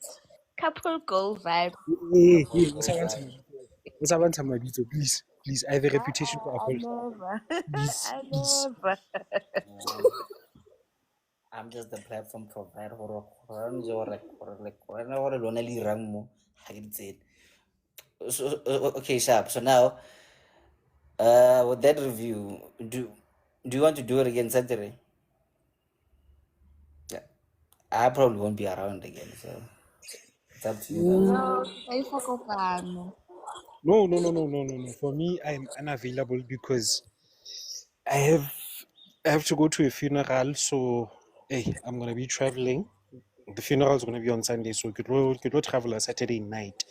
Couple goal vibe. Please, I have a reputation to I uphold. never. Please. I'm just the platform provider. So, okay, sharp. So now, with that review, do you want to do it again Saturday? Yeah, I probably won't be around again, so it's up to you guys. No, stay for kopano. No. For me, I'm unavailable because I have to go to a funeral. So, hey, I'm gonna be traveling. The funeral is gonna be on Sunday, so could go travel a Saturday night.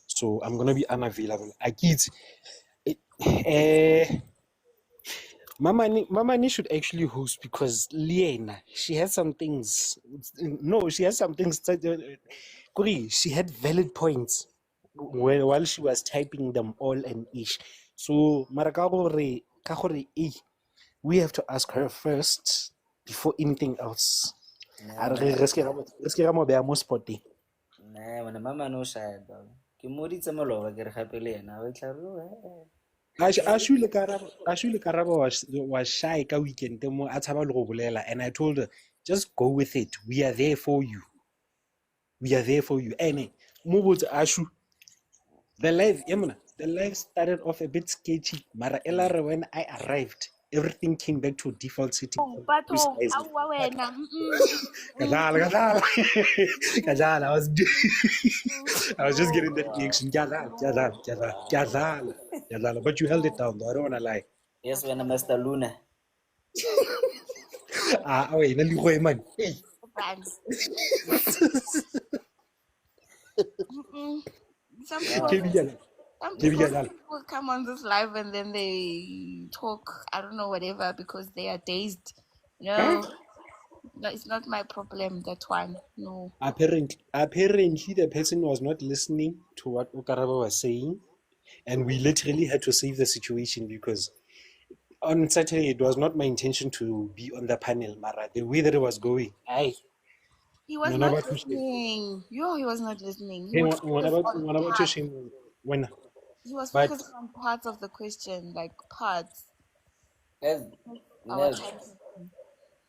So I'm gonna be unavailable. I kids. Mama Ni should actually host because Liena, she has some things. No, she has some things. Kuri, she had valid points while she was typing them all and ish. So, we have to ask her first before anything else. Nah, man. Spotting. Nah, when mama no shy, dog. Ke moditse moloba ke re gape le ena o tla re Ashule Karabo was shy ka weekend mo a tshaba le go bolela, and I told her just go with it. We are there for you. And Mubut Ashu, the life started off a bit sketchy. Mara Elara, when I arrived, everything came back to default setting. Oh, but Kajala, I was I was just getting that reaction. Kajala. But you held it down though. I don't wanna lie. yes, when I'm Mr. Luna. Wait, man. Hey. Some people come on this live and then they talk, I don't know, whatever, because they are dazed. No, it's not my problem, that one. No. Apparently, the person was not listening to what Okaraba was saying, and we literally had to save the situation because on Saturday it was not my intention to be on the panel, Mara. The way that it was going, he was not listening. He was not listening. He was focused on parts of the question, like parts. Let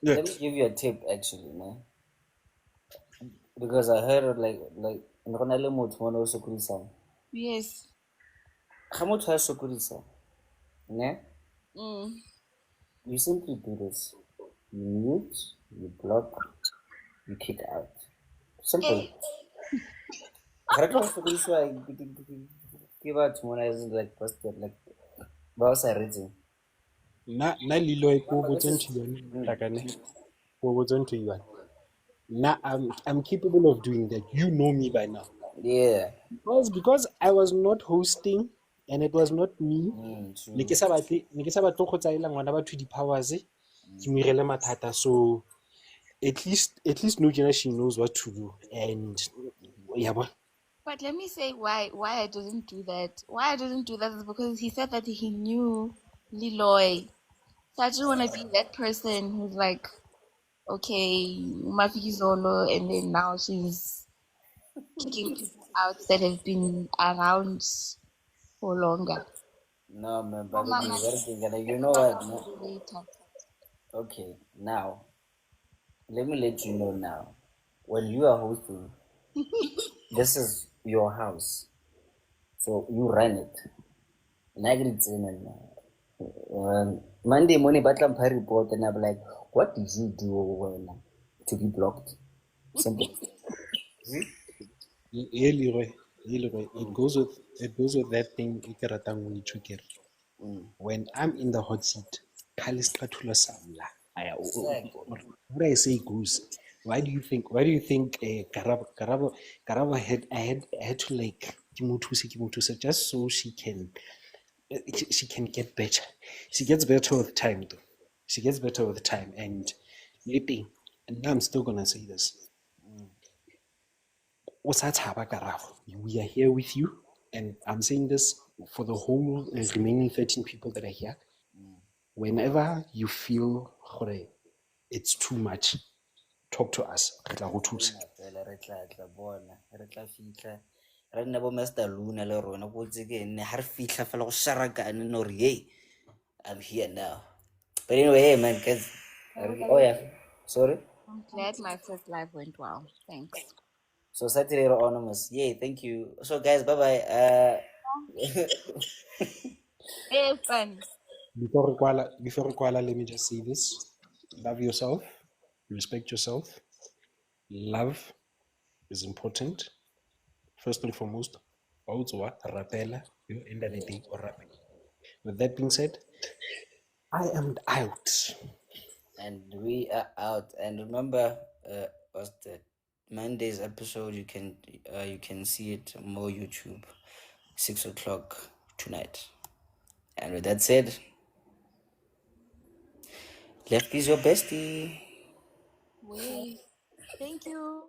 me give you a tip, actually, man. Because I heard like yes. You simply do this. You mute, you block, you kick out. Simple. Give out when I was like posted like boss I reading. Now I'm capable of doing that. You know me by now. Yeah. Because I was not hosting and it was not me. So at least no she knows what to do. And yeah. But let me say why I didn't do that. Why I didn't do that is because he said that he knew Leroy. So I just want to be that person who's like, okay, Zolo, and then now she's kicking people out that have been around for longer. No, man, but you know what? No? Okay, now, let me let you know now. When you are hosting, this is your house. So you run it. Monday morning, Batlam report, and I'm like, what did you do to be blocked? Simple. Leeroy, it goes with that thing. When I'm in the hot seat, what I say goes. Why do you think Karabo had to like Kimutuse just so she can get better. She gets better with time though. She gets better with time and nipping. And now I'm still gonna say this. We are here with you, and I'm saying this for the whole remaining 13 people that are here. Whenever you feel it's too much, talk to us. I'm here now. But anyway, hey man, guys. Oh yeah. Sorry? I'm glad my first live went well. Thanks. So Saturday anonymous. Yay, thank you. So guys, bye bye. Hey, fun. Before Kuala, let me just say this. Love yourself, respect yourself, Love is important. First and foremost, rapela, you end of the day or rapela. With that being said, I am out. And we are out. And remember, was the Monday's episode? You can see it more YouTube, 6 o'clock tonight. And with that said, left is your bestie. Wait. Thank you.